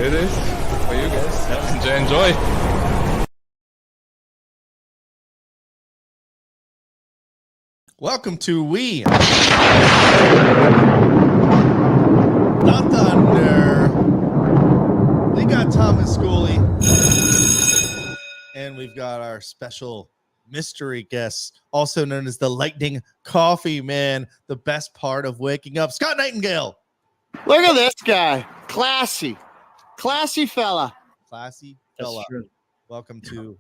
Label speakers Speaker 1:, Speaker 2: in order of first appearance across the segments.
Speaker 1: it is. For you guys. Enjoy.
Speaker 2: Welcome to We The Thunder. We got Thomas Schooley, and we've got our special mystery guest, also known as the Lightning Coffee Man, the best part of waking up, Scott Nightingale.
Speaker 3: Look at this guy. Classy fella.
Speaker 2: Classy
Speaker 4: That's
Speaker 2: fella.
Speaker 4: true.
Speaker 2: Welcome to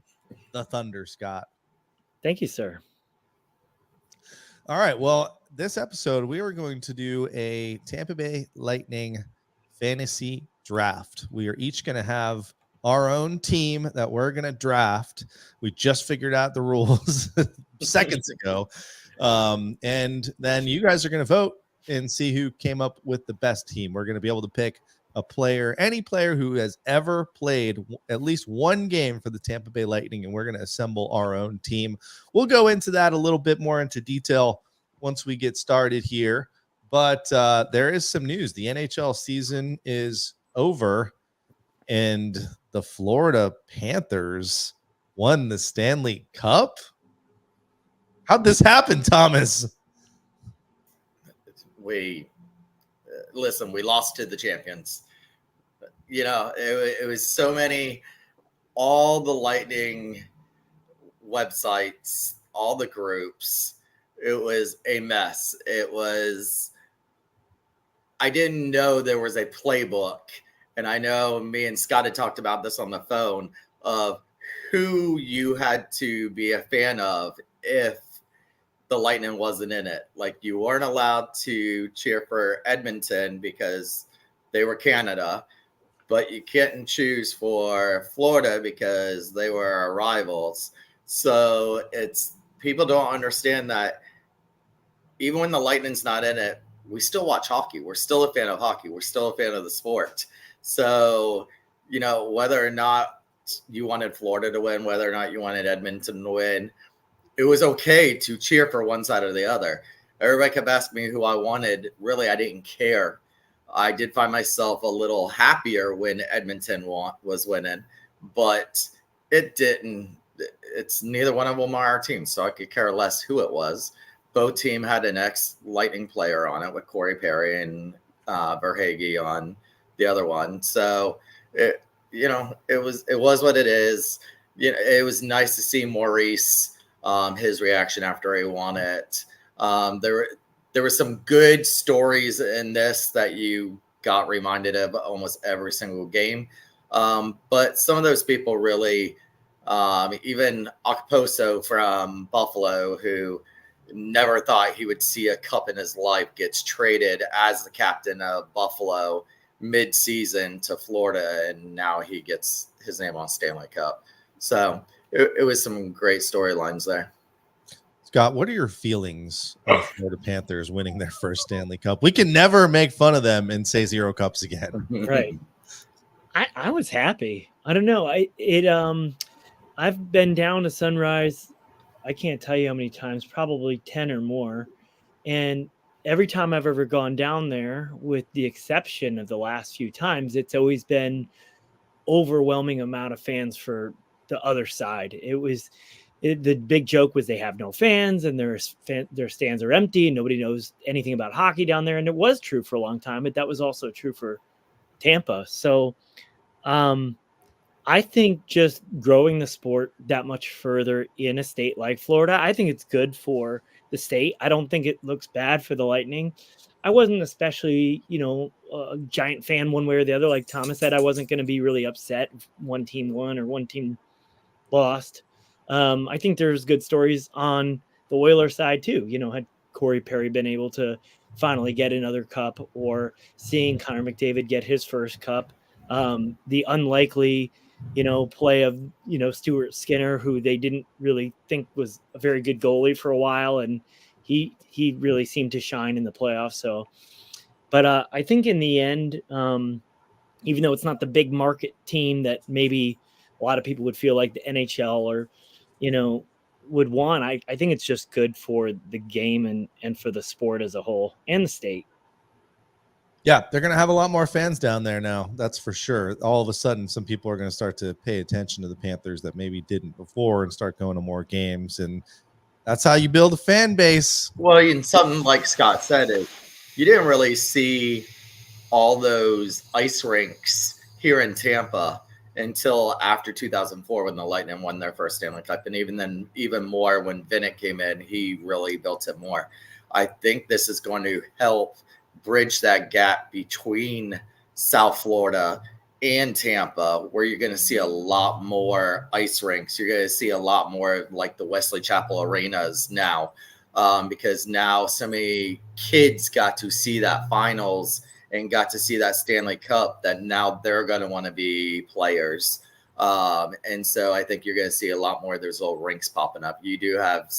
Speaker 2: the Thunder, Scott.
Speaker 4: Thank you, sir.
Speaker 2: All right. Well, this episode, we are going to do a Tampa Bay Lightning fantasy draft. We are each going to have our own team that we're going to draft. We just figured out the rules seconds ago. And then you guys are going to vote and see who came up with the best team. We're going to be able to pick a player, any player who has ever played at least one game for the Tampa Bay Lightning, and we're going to assemble our own team. We'll go into that a little bit more into detail once we get started here. But there is some news. The NHL season is over, and the Florida Panthers won the Stanley Cup. How'd this happen, Thomas?
Speaker 5: We lost to the champions. You know, it was so many, all the Lightning websites, all the groups. It was a mess. I didn't know there was a playbook. And I know me and Scott had talked about this on the phone of who you had to be a fan of if the Lightning wasn't in it. Like, you weren't allowed to cheer for Edmonton because they were Canada, but you couldn't choose for Florida because they were our rivals. So people don't understand that even when the Lightning's not in it, we still watch hockey. We're still a fan of hockey. We're still a fan of the sport. So, you know, whether or not you wanted Florida to win, whether or not you wanted Edmonton to win, it was okay to cheer for one side or the other. Everybody kept asking me who I wanted. Really, I didn't care. I did find myself a little happier when Edmonton was winning, but it didn't. It's neither one of them are our team, so I could care less who it was. Both team had an ex-Lightning player on it with Corey Perry and Verhaeghe on the other one. So it was what it is. You know, it was nice to see Maurice, his reaction after he won it. There were some good stories in this that you got reminded of almost every single game. But some of those people really, even Okposo from Buffalo, who never thought he would see a cup in his life, gets traded as the captain of Buffalo mid-season to Florida, and now he gets his name on Stanley Cup. So it was some great storylines there.
Speaker 2: Scott, what are your feelings of the Florida Panthers winning their first Stanley Cup? We can never make fun of them and say 0 cups again.
Speaker 4: Right. I was happy. I don't know. I've been down to Sunrise. I can't tell you how many times, probably 10 or more. And every time I've ever gone down there, with the exception of the last few times, it's always been overwhelming amount of fans for the other side. The big joke was they have no fans and their stands are empty and nobody knows anything about hockey down there. And it was true for a long time, but that was also true for Tampa. So I think just growing the sport that much further in a state like Florida, I think it's good for the state. I don't think it looks bad for the Lightning. I wasn't especially, a giant fan one way or the other. Like Thomas said, I wasn't going to be really upset if one team won or one team lost. I think there's good stories on the Oilers side too. Had Corey Perry been able to finally get another cup, or seeing Connor McDavid get his first cup, the unlikely, play of, Stuart Skinner, who they didn't really think was a very good goalie for a while. And he really seemed to shine in the playoffs. So, but I think in the end, even though it's not the big market team that maybe a lot of people would feel like the NHL or, would want, I think it's just good for the game and for the sport as a whole and the state.
Speaker 2: Yeah, they're going to have a lot more fans down there now. That's for sure. All of a sudden, some people are going to start to pay attention to the Panthers that maybe didn't before and start going to more games. And that's how you build a fan base.
Speaker 5: Well, and something like Scott said is you didn't really see all those ice rinks here in Tampa until after 2004 when the Lightning won their first Stanley Cup. And even then, even more when Vinnick came in, he really built it more. I think this is going to help bridge that gap between South Florida and Tampa, where you're going to see a lot more ice rinks. You're going to see a lot more like the Wesley Chapel arenas now, because now so many kids got to see that finals and got to see that Stanley Cup that now they're going to want to be players. And so I think you're going to see a lot more of those little rinks popping up. You have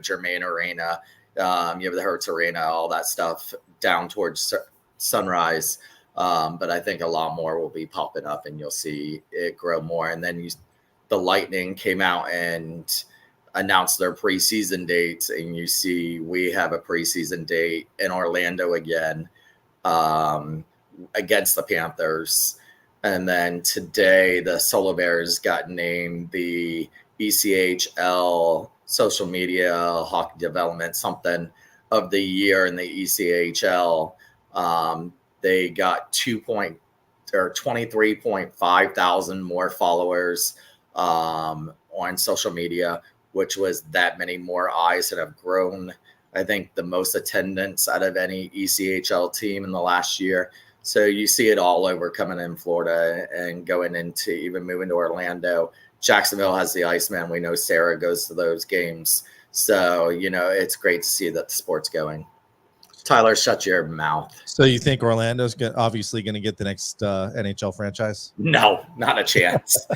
Speaker 5: Germain Arena, you have the Hertz Arena, all that stuff down towards Sunrise. But I think a lot more will be popping up and you'll see it grow more. And then the Lightning came out and announced their preseason dates, and you see we have a preseason date in Orlando again, against the Panthers. And then today the Solar Bears got named the ECHL social media hockey development something of the year in the ECHL. They got 23.5 thousand more followers on social media, which was that many more eyes that have grown. I think the most attendance out of any ECHL team in the last year. So you see it all over coming in Florida and going into even moving to Orlando. Jacksonville has the Iceman. We know Sarah goes to those games. So, it's great to see that the sport's going. Tyler, shut your mouth.
Speaker 2: So you think Orlando's obviously going to get the next NHL franchise?
Speaker 5: No, not a chance.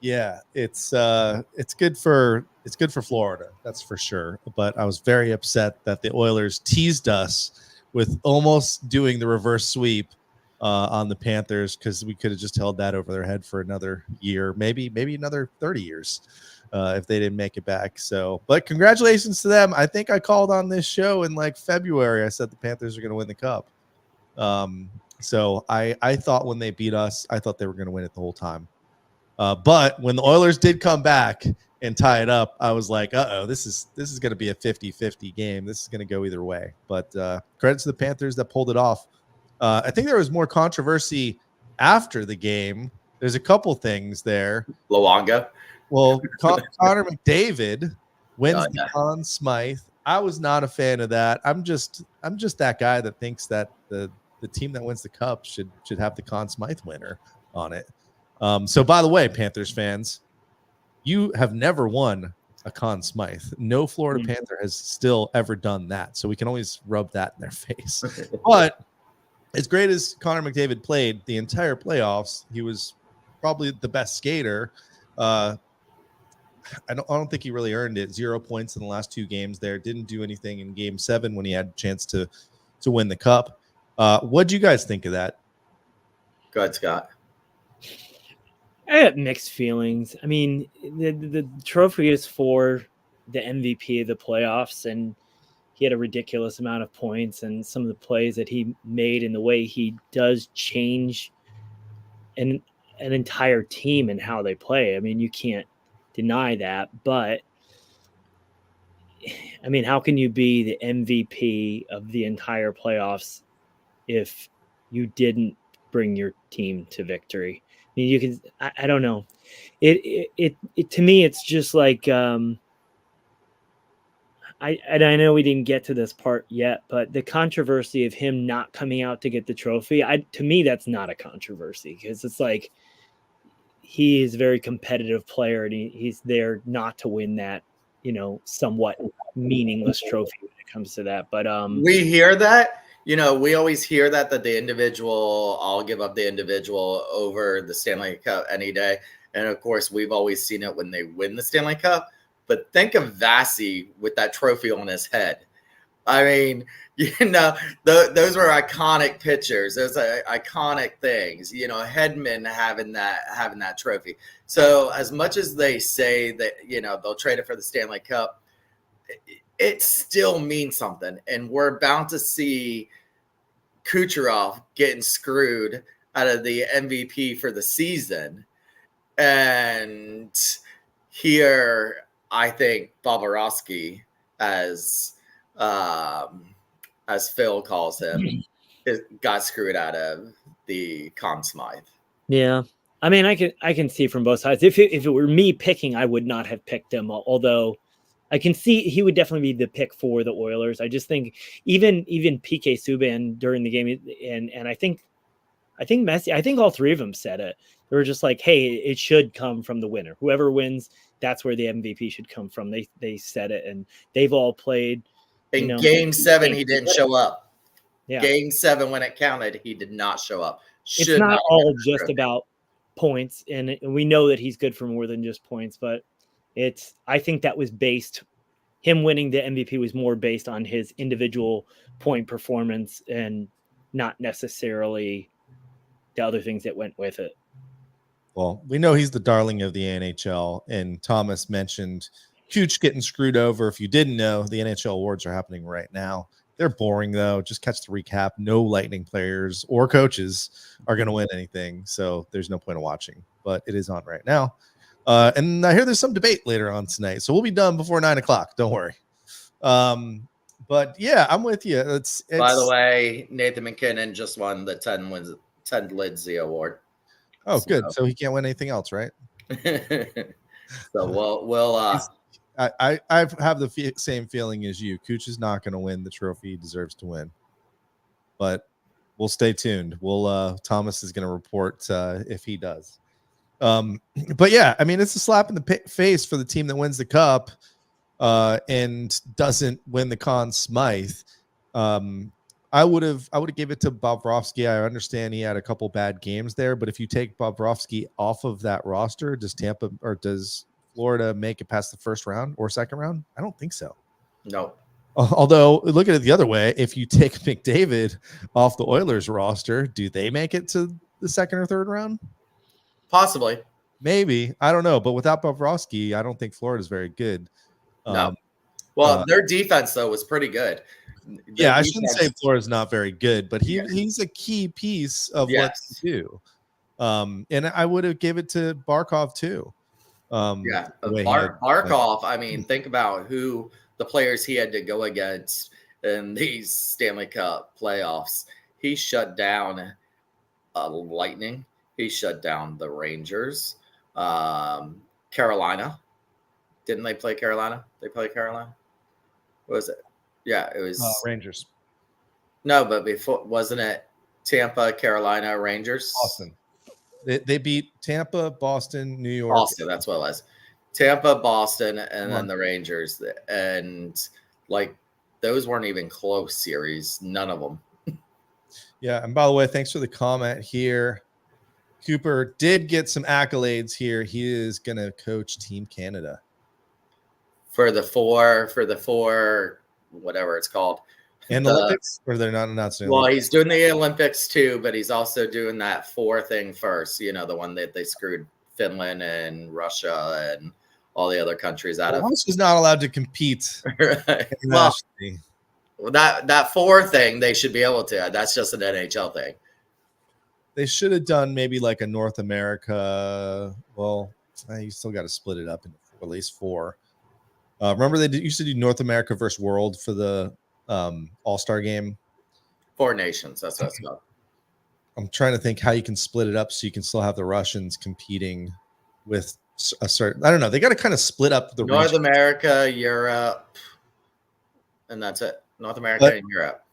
Speaker 2: Yeah, it's good for Florida, that's for sure. But I was very upset that the Oilers teased us with almost doing the reverse sweep on the Panthers, because we could have just held that over their head for another year, maybe another 30 years if they didn't make it back. So, but congratulations to them. I think I called on this show in like February. I said the Panthers are going to win the cup. So I thought when they beat us, I thought they were going to win it the whole time. But when the Oilers did come back and tie it up, I was like, uh-oh, this is going to be a 50-50 game. This is going to go either way. But credit to the Panthers that pulled it off. I think there was more controversy after the game. There's a couple things there.
Speaker 5: Luongo.
Speaker 2: Well, Connor McDavid wins the Conn Smythe. I was not a fan of that. I'm just that guy that thinks that the team that wins the cup should have the Conn Smythe winner on it. So, by the way, Panthers fans, you have never won a Conn Smythe. No Florida Panther has still ever done that. So we can always rub that in their face. But as great as Connor McDavid played the entire playoffs, he was probably the best skater. I don't think he really earned it. 0 points in the last 2 games there. Didn't do anything in Game 7 when he had a chance to win the cup. What do you guys think of that?
Speaker 5: Go ahead, Scott.
Speaker 4: I have mixed feelings. I mean, the trophy is for the MVP of the playoffs, and he had a ridiculous amount of points, and some of the plays that he made and the way he does change an entire team and how they play. I mean, you can't deny that. But, I mean, how can you be the MVP of the entire playoffs if you didn't bring your team to victory? I mean, you can. I don't know. It to me, it's just like I know we didn't get to this part yet, but the controversy of him not coming out to get the trophy, to me, that's not a controversy, because it's like he is a very competitive player, and he's there not to win that, somewhat meaningless trophy when it comes to that. But
Speaker 5: we hear that. We always hear that the individual, I'll give up the individual over the Stanley Cup any day. And of course, we've always seen it when they win the Stanley Cup. But think of Vasi with that trophy on his head. I mean, those were iconic pictures. Those are iconic things. Hedman having that trophy. So as much as they say that, they'll trade it for the Stanley Cup, it still means something. And we're bound to see Kucherov getting screwed out of the MVP for the season. And here, I think Bobrovsky, as Phil calls him, got screwed out of the Conn Smythe.
Speaker 4: Yeah. I mean, I can see from both sides. If it were me picking, I would not have picked him, although I can see he would definitely be the pick for the Oilers. I just think even PK Subban during the game, and I think Messi, I think all three of them said it. They were just like, hey, it should come from the winner. Whoever wins, that's where the MVP should come from. They said it, and they've all played.
Speaker 5: In Game 7, he didn't show up.
Speaker 4: Yeah.
Speaker 5: Game 7, when it counted, he did not show up.
Speaker 4: It's not all just about points, and we know that he's good for more than just points, but I think that was based, him winning the MVP was more based on his individual point performance and not necessarily the other things that went with it.
Speaker 2: Well, we know he's the darling of the NHL, and Thomas mentioned Cooch getting screwed over. If you didn't know, the NHL awards are happening right now. They're boring, though. Just catch the recap. No Lightning players or coaches are going to win anything, so there's no point of watching. But it is on right now. And I hear there's some debate later on tonight, so we'll be done before 9 o'clock. Don't worry. But, yeah, I'm with you. It's
Speaker 5: By the way, Nathan McKinnon just won the 10 Lindsay Award.
Speaker 2: Oh, good. So he can't win anything else, right?
Speaker 5: So we'll
Speaker 2: I have the same feeling as you. Cooch is not going to win the trophy he deserves to win, but we'll stay tuned. Thomas is going to report if he does. But yeah, I mean, it's a slap in the face for the team that wins the cup and doesn't win the Conn Smythe. I would have gave it to Bobrovsky. I understand he had a couple bad games there, but if you take Bobrovsky off of that roster, does Tampa or does Florida make it past the first round or second round? I don't think so.
Speaker 5: No.
Speaker 2: Although, look at it the other way. If you take McDavid off the Oilers roster, do they make it to the second or third round?
Speaker 5: Possibly.
Speaker 2: Maybe. I don't know. But without Bobrovsky, I don't think Florida's very good.
Speaker 5: No. Well, their defense, though, was pretty good.
Speaker 2: I shouldn't say Florida's not very good, but he's a key piece of what to do. And I would have gave it to Barkov, too.
Speaker 5: Barkov, I mean, think about who the players he had to go against in these Stanley Cup playoffs. He shut down Lightning. He shut down the Rangers. Carolina. Didn't they play Carolina? They played Carolina? What was it? Yeah, it was
Speaker 2: Rangers.
Speaker 5: No, but before, wasn't it Tampa, Carolina, Rangers?
Speaker 2: Boston. They beat Tampa, Boston, New York.
Speaker 5: Boston, that's what it was. Tampa, Boston, and then the Rangers. And, those weren't even close series. None of them.
Speaker 2: Yeah, and by the way, thanks for the comment here. Cooper did get some accolades here. He is going to coach Team Canada.
Speaker 5: For the four, whatever it's called.
Speaker 2: And the Olympics? Or they're not announcing?
Speaker 5: Well, he's doing the Olympics too, but he's also doing that 4 thing first. The one that they screwed Finland and Russia and all the other countries out of.
Speaker 2: Russia's not allowed to compete.
Speaker 5: Right. Well, that 4 thing, they should be able to. That's just an NHL thing.
Speaker 2: They should have done maybe like a North America. Well, you still got to split it up into at least 4. Remember they used to do North America versus World for the All-Star game?
Speaker 5: 4 nations. That's what it's called.
Speaker 2: I'm trying to think how you can split it up so you can still have the Russians competing with a certain. I don't know. They got to kind of split up the
Speaker 5: North
Speaker 2: regions.
Speaker 5: America, Europe, and that's it. North America and Europe.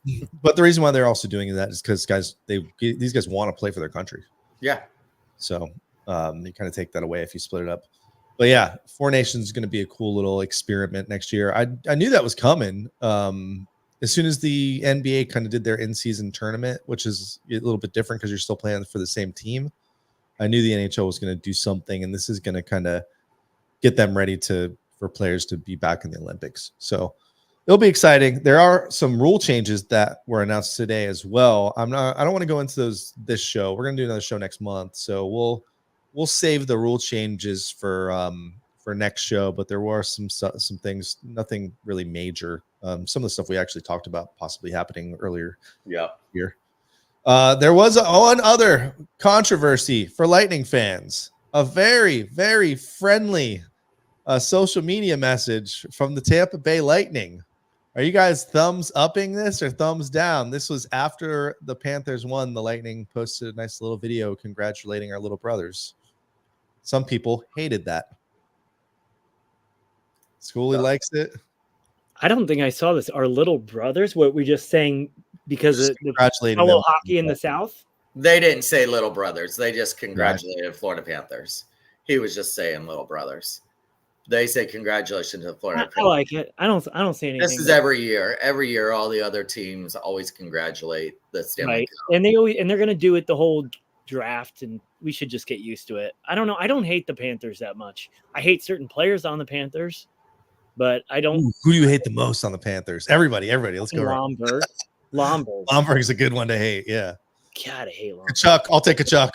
Speaker 2: But the reason why they're also doing that is because these guys want to play for their country.
Speaker 5: Yeah.
Speaker 2: So you kind of take that away if you split it up. But yeah, 4 nations is going to be a cool little experiment next year. I knew that was coming. As soon as the NBA kind of did their in-season tournament, which is a little bit different because you're still playing for the same team, I knew the NHL was going to do something, and this is going to kind of get them ready for players to be back in the Olympics. So it'll be exciting. There are some rule changes that were announced today as well. I don't want to go into this show. We're going to do another show next month, so we'll save the rule changes for for next show, but there were some things, nothing really major. Some of the stuff we actually talked about possibly happening earlier here. There was one other controversy for Lightning fans, a very, very friendly social media message from the Tampa Bay Lightning. Are you guys thumbs upping this or thumbs down? This was after the Panthers won. The Lightning posted a nice little video congratulating our little brothers. Some people hated that. Schooley likes it.
Speaker 4: I don't think I saw this. Our little brothers, what we just saying because
Speaker 2: Just
Speaker 4: of the
Speaker 2: congratulating
Speaker 4: fellow
Speaker 2: them.
Speaker 4: hockey in the South?
Speaker 5: They didn't say little brothers. They just congratulated Florida Panthers. He was just saying little brothers. They say congratulations to Florida Panthers.
Speaker 4: I like it. I don't see anything.
Speaker 5: This is every year. Every year, all the other teams always congratulate the Stanley
Speaker 4: right.
Speaker 5: Cup.
Speaker 4: And they're going to do it the whole draft, and we should just get used to it. I don't know. I don't hate the Panthers that much. I hate certain players on the Panthers, but I don't.
Speaker 2: Ooh, who do you hate the most on the Panthers? Everybody. Let's go around.
Speaker 4: Lomberg.
Speaker 2: Lomberg's a good one to hate. Yeah.
Speaker 4: God, I hate Lomberg.
Speaker 2: Chuck. I'll take a Chuck.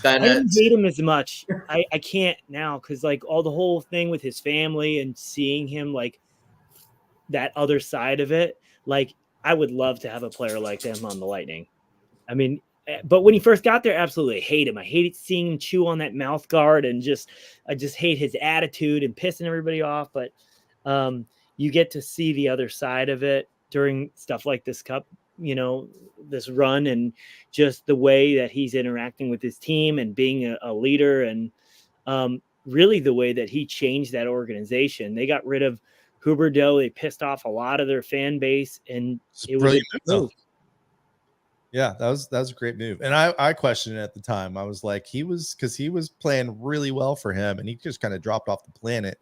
Speaker 4: I didn't hate him as much. I can't now because like all the whole thing with his family and seeing him like that other side of it. Like I would love to have a player like him on the Lightning. I mean, but when he first got there, absolutely hate him. I hated seeing him chew on that mouth guard and I just hate his attitude and pissing everybody off. But you get to see the other side of it during stuff like this cup, this run, and just the way that he's interacting with his team and being a leader, and really the way that he changed that organization. They got rid of Huberdeau. They pissed off a lot of their fan base, and it was a move.
Speaker 2: Yeah, that was a great move. And I questioned it at the time. I was like, because he was playing really well for him, and he just kind of dropped off the planet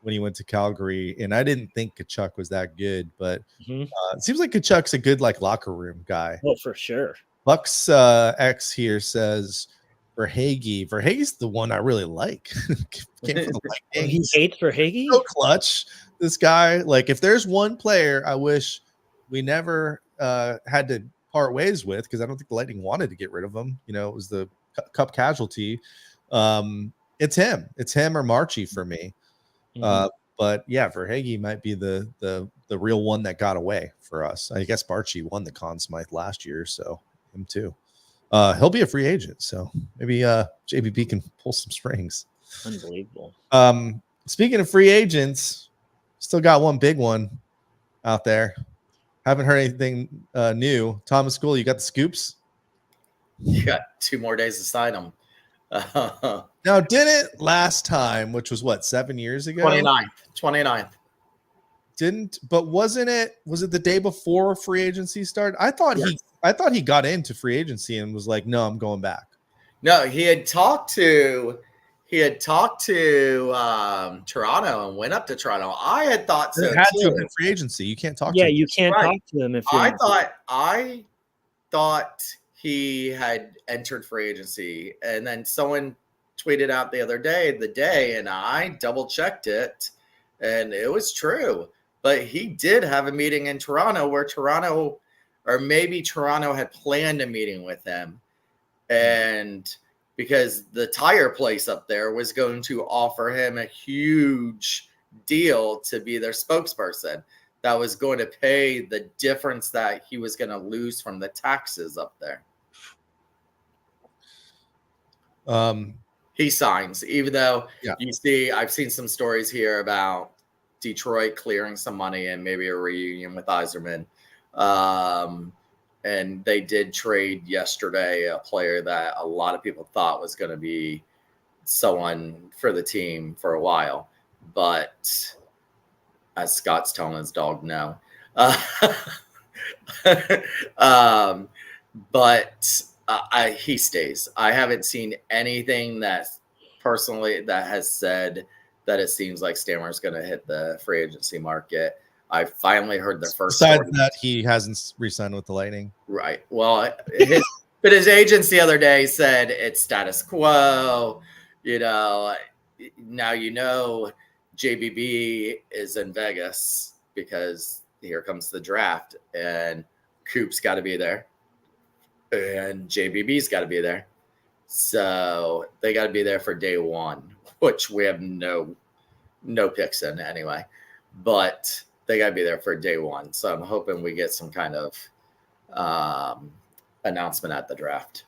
Speaker 2: when he went to Calgary. And I didn't think Kachuk was that good, but it seems like Kachuk's a good like locker room guy.
Speaker 4: Oh, for sure.
Speaker 2: Bucks X here says Verhaeghe's the one I really like. Came from the Lightning.
Speaker 4: He hates Verhaeghe?
Speaker 2: So clutch. This guy, like, if there's one player I wish we never had to part ways with, because I don't think the Lightning wanted to get rid of him. It was the cup casualty. It's him. It's him or Marchie for me. But yeah, Verhaeghe might be the real one that got away for us. I guess Marchie won the Conn Smythe last year, so him too. He'll be a free agent, so maybe JBB can pull some strings.
Speaker 4: Unbelievable.
Speaker 2: Speaking of free agents, still got one big one out there. Haven't heard anything new. Thomas Schooley, you got the scoops?
Speaker 5: You got 2 more days to sign them.
Speaker 2: Now, didn't last time, which was what, 7 years ago?
Speaker 5: 29th.
Speaker 2: Was it the day before free agency started? I thought he got into free agency and was like, no, I'm going back.
Speaker 5: No, he had talked to Toronto and went up to Toronto. I had thought so.
Speaker 2: It had to have been free agency. You can't talk to him.
Speaker 4: You can't talk to him if you're
Speaker 5: I thought he had entered free agency, and then someone tweeted out the other day, and I double checked it, and it was true. But he did have a meeting in Toronto where Toronto had planned a meeting with him, and because the tire place up there was going to offer him a huge deal to be their spokesperson that was going to pay the difference that he was going to lose from the taxes up there. He signs, even though I've seen some stories here about Detroit clearing some money and maybe a reunion with Yzerman. And they did trade yesterday a player that a lot of people thought was going to be someone for the team for a while. But as Scott's telling his dog, no. He stays. I haven't seen anything that has said that it seems like Stammer's going to hit the free agency market. I finally heard the first.
Speaker 2: Besides that, he hasn't re-signed with the Lightning.
Speaker 5: Right. Well, his agents the other day said it's status quo. Now JBB is in Vegas because here comes the draft, and Coop's got to be there, and JBB's got to be there. So they got to be there for day one. which we have no picks in anyway. But they got to be there for day one. So I'm hoping we get some kind of announcement at the draft.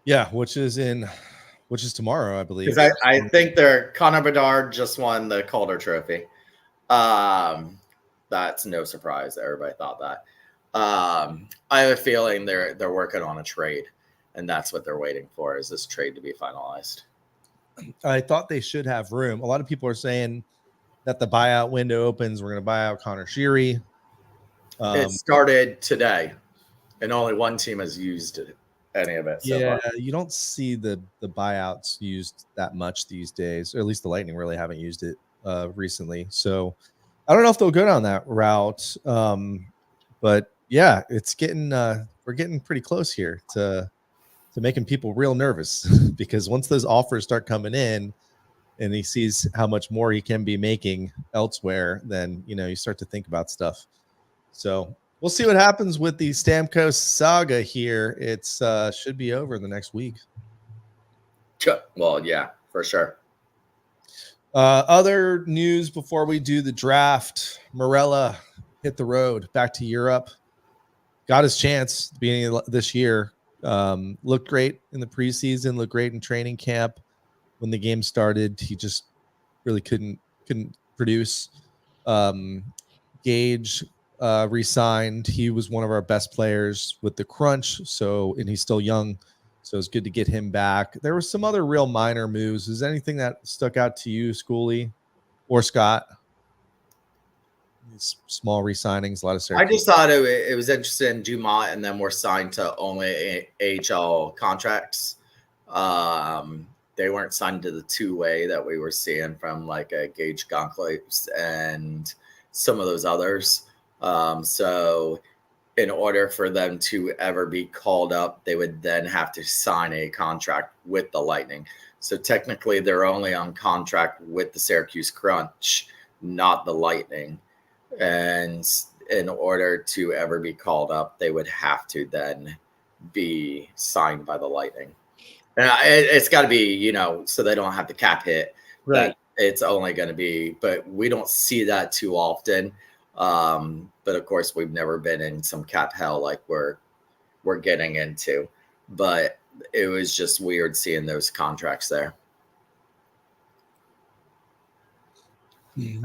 Speaker 2: Yeah, which is tomorrow, I believe.
Speaker 5: Because I think Connor Bedard just won the Calder Trophy. That's no surprise. Everybody thought that. I have a feeling they're working on a trade, and that's what they're waiting for, is this trade to be finalized.
Speaker 2: I thought they should have room. A lot of people are saying that the buyout window opens. We're going to buy out Connor Sheary.
Speaker 5: It started today, and only one team has used any of it. So far.
Speaker 2: You don't see the buyouts used that much these days, or at least the Lightning really haven't used it recently. So I don't know if they'll go down that route. But yeah, it's getting we're getting pretty close here to making people real nervous because once those offers start coming in and he sees how much more he can be making elsewhere, then you start to think about stuff. So we'll see what happens with the Stamkos saga here. It's should be over in the next week.
Speaker 5: Well, yeah, for sure.
Speaker 2: Other news before we do the draft: Morella hit the road back to Europe. Got his chance at the beginning of this year. Looked great in the preseason. Looked great in training camp. When the game started, he just really couldn't produce. Gage re-signed. He was one of our best players with the Crunch. And he's still young, so it's good to get him back. There were some other real minor moves. Is anything that stuck out to you, Schooley or Scott? These small re-signings, a lot of
Speaker 5: I just thought it was interesting. Dumont and them were signed to only AHL contracts. They weren't signed to the two-way that we were seeing from like a Gage Goncalves and some of those others. So in order for them to ever be called up, they would then have to sign a contract with the Lightning. So technically they're only on contract with the Syracuse Crunch, not the Lightning. And in order to ever be called up, they would have to then be signed by the Lightning. And it's got to be, so they don't have the cap hit.
Speaker 4: Right.
Speaker 5: It's only going to be, but we don't see that too often. But of course, we've never been in some cap hell like we're getting into. But it was just weird seeing those contracts there.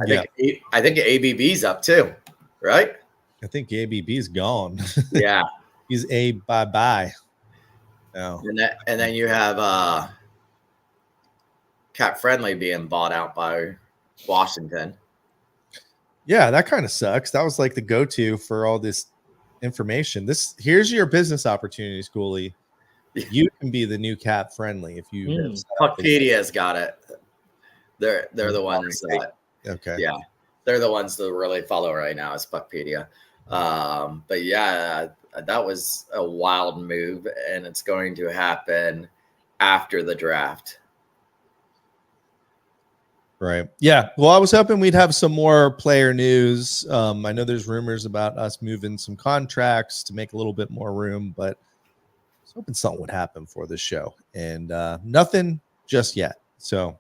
Speaker 5: I think ABB's up too, right?
Speaker 2: I think ABB's gone.
Speaker 5: Yeah,
Speaker 2: he's a bye. No,
Speaker 5: and then you have Cap Friendly being bought out by Washington.
Speaker 2: Yeah, that kind of sucks. That was like the go-to for all this information. Here's your business opportunity, Schooley. You can be the new Cap Friendly if you.
Speaker 5: Puckpedia's got it. They're the ones that.
Speaker 2: Okay.
Speaker 5: Yeah, they're the ones to really follow right now is Puckpedia. But yeah, that was a wild move, and it's going to happen after the draft.
Speaker 2: Right. Yeah. Well, I was hoping we'd have some more player news. I know there's rumors about us moving some contracts to make a little bit more room, but I was hoping something would happen for this show, and nothing just yet. So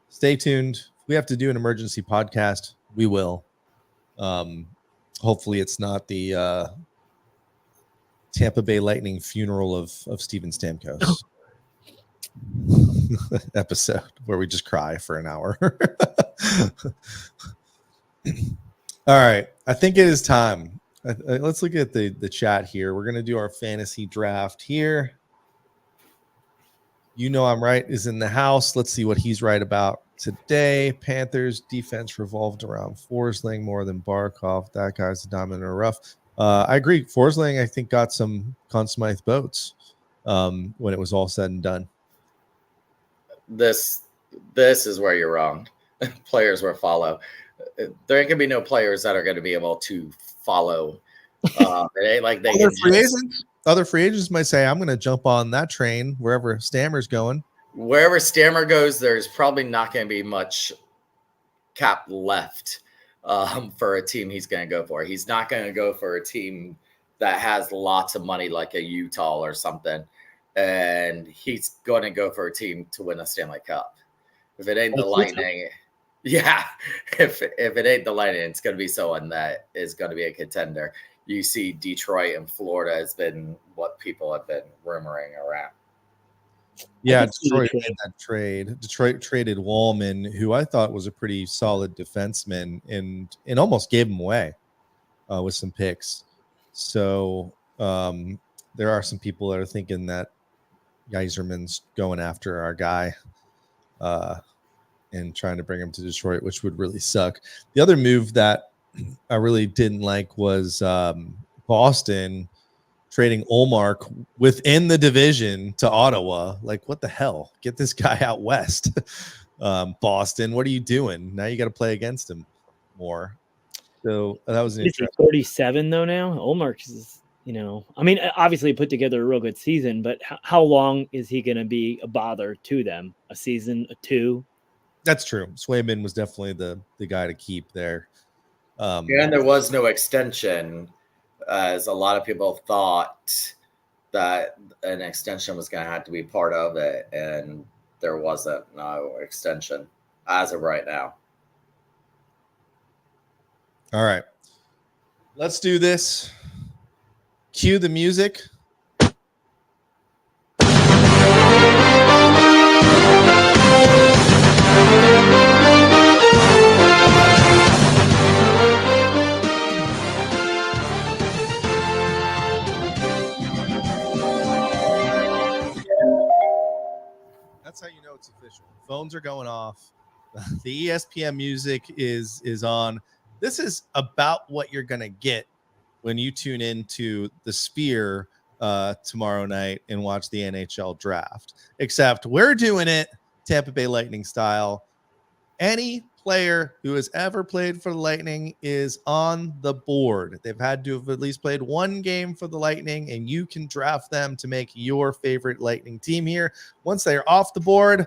Speaker 2: stay tuned. If we have to do an emergency podcast, we will. Hopefully it's not the Tampa Bay Lightning funeral of Steven Stamkos episode where we just cry for an hour. All right. I think it is time. Let's look at the chat here. We're going to do our fantasy draft here. I'm right is in the house. Let's see what he's right about today. Panthers defense revolved around Forsling more than Barkov. That guy's a diamond in the rough. I agree. Forsling, I think, got some Conn Smythe votes when it was all said and done.
Speaker 5: This is where you're wrong. Players will follow. There ain't gonna be no players that are going to be able to follow. It ain't like they
Speaker 2: Other free agents might say, I'm going to jump on that train wherever Stammer's going.
Speaker 5: Wherever Stammer goes, there's probably not going to be much cap left for a team he's going to go for. He's not going to go for a team that has lots of money like a Utah or something. and he's going to go for a team to win a Stanley Cup. If it ain't the Lightning, yeah, if it ain't the Lightning, it's going to be someone that is going to be a contender. You see, Detroit and Florida has been what people have been rumoring around.
Speaker 2: Yeah, Detroit made that trade. Detroit traded Wallman, who I thought was a pretty solid defenseman, and almost gave him away with some picks. So there are some people that are thinking that Yzerman's going after our guy and trying to bring him to Detroit, which would really suck. The other move that I really didn't like was Boston trading Ullmark within the division to Ottawa. Like, what the hell? Get this guy out west. Boston, what are you doing? Now you got to play against him more. So that was an interesting.
Speaker 4: 37 though now. Ullmark is, I mean, obviously put together a real good season, but how long is he going to be a bother to them? A season, a two?
Speaker 2: That's true. Swayman was definitely the guy to keep there.
Speaker 5: And there was no extension, as a lot of people thought that an extension was going to have to be part of it, and there wasn't no extension as of right now.
Speaker 2: All right. Let's do this. Cue the music. That's how you know it's official. Phones are going off. The ESPN music is on. This is about what you're going to get when you tune into the Sphere tomorrow night and watch the NHL draft. Except we're doing it Tampa Bay Lightning style. Any player who has ever played for the Lightning is on the board. They've had to have at least played one game for the Lightning, and you can draft them to make your favorite Lightning team here. Once they are off the board,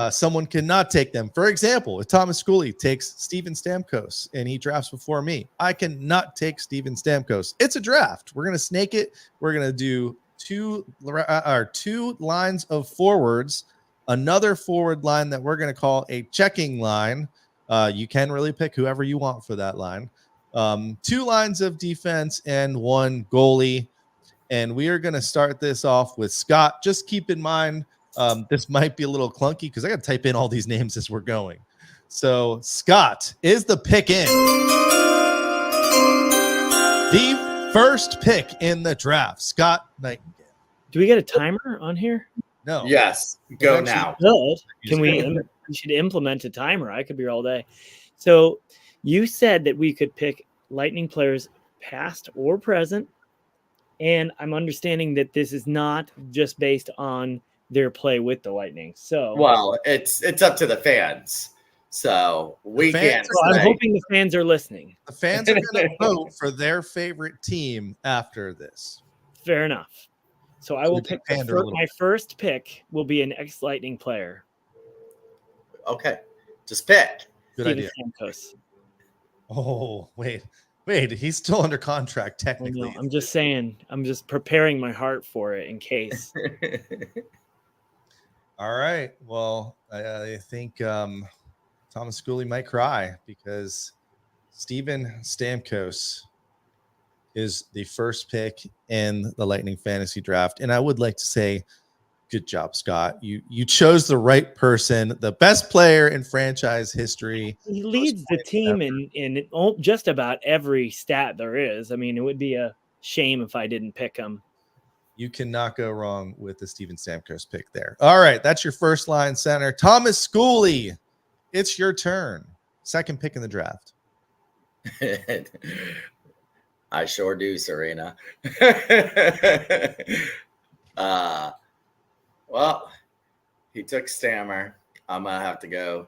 Speaker 2: someone cannot take them. For example, if Thomas Schooley takes Steven Stamkos and he drafts before me, I cannot take Steven Stamkos. It's a draft. We're going to snake it. We're going to do two lines of forwards, another forward line that we're going to call a checking line. You can really pick whoever you want for that line. Two lines of defense and one goalie. And we are going to start this off with Scott. Just keep in mind, this might be a little clunky because I got to type in all these names as we're going. So Scott is the pick in. The first pick in the draft, Scott Nightingale.
Speaker 4: Do we get a timer on here?
Speaker 2: No.
Speaker 5: Yes. Go now.
Speaker 4: Good. Can we should implement a timer. I could be here all day. So you said that we could pick Lightning players past or present. And I'm understanding that this is not just based on their play with the Lightning. So,
Speaker 5: well, it's up to the fans. So we can't.
Speaker 4: So I'm hoping the fans are listening.
Speaker 2: The fans are going to vote for their favorite team after this.
Speaker 4: Fair enough. So I will pick my first pick will be an ex-Lightning player.
Speaker 5: Okay, just pick.
Speaker 2: Good idea.
Speaker 4: Stamkos.
Speaker 2: Oh, wait, he's still under contract technically.
Speaker 4: I'm just saying. I'm just preparing my heart for it in case.
Speaker 2: All right. Well, I think Thomas Schooley might cry because Steven Stamkos is the first pick in the Lightning fantasy draft. And I would like to say, good job, Scott. You chose the right person, the best player in franchise history.
Speaker 4: He leads the team in just about every stat there is. I mean, it would be a shame if I didn't pick him.
Speaker 2: You cannot go wrong with the Steven Stamkos pick there. All right, that's your first line center. Thomas Schooley, it's your turn. Second pick in the draft.
Speaker 5: I sure do, Serena. Well, he took Stammer. I'm going to have to go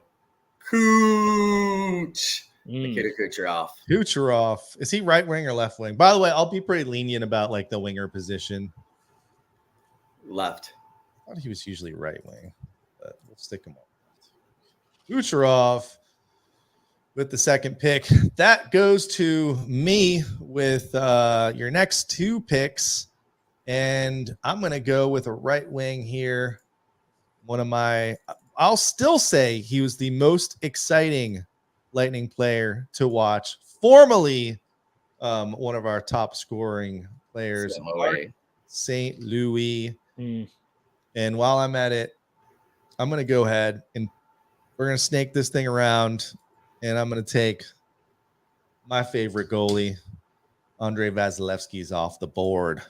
Speaker 5: Cooch. Nikita Kucherov.
Speaker 2: Kucherov. Is he right wing or left wing? By the way, I'll be pretty lenient about like the winger position.
Speaker 5: Left.
Speaker 2: I thought he was usually right wing, but we'll stick him on left. Kucherov with the second pick. That goes to me with your next two picks. And I'm going to go with a right wing here. I'll still say he was the most exciting Lightning player to watch. Formerly one of our top scoring players, St. Louis. And while I'm at it, I'm going to go ahead and we're going to snake this thing around. And I'm going to take my favorite goalie, Andrei Vasilevsky's off the board.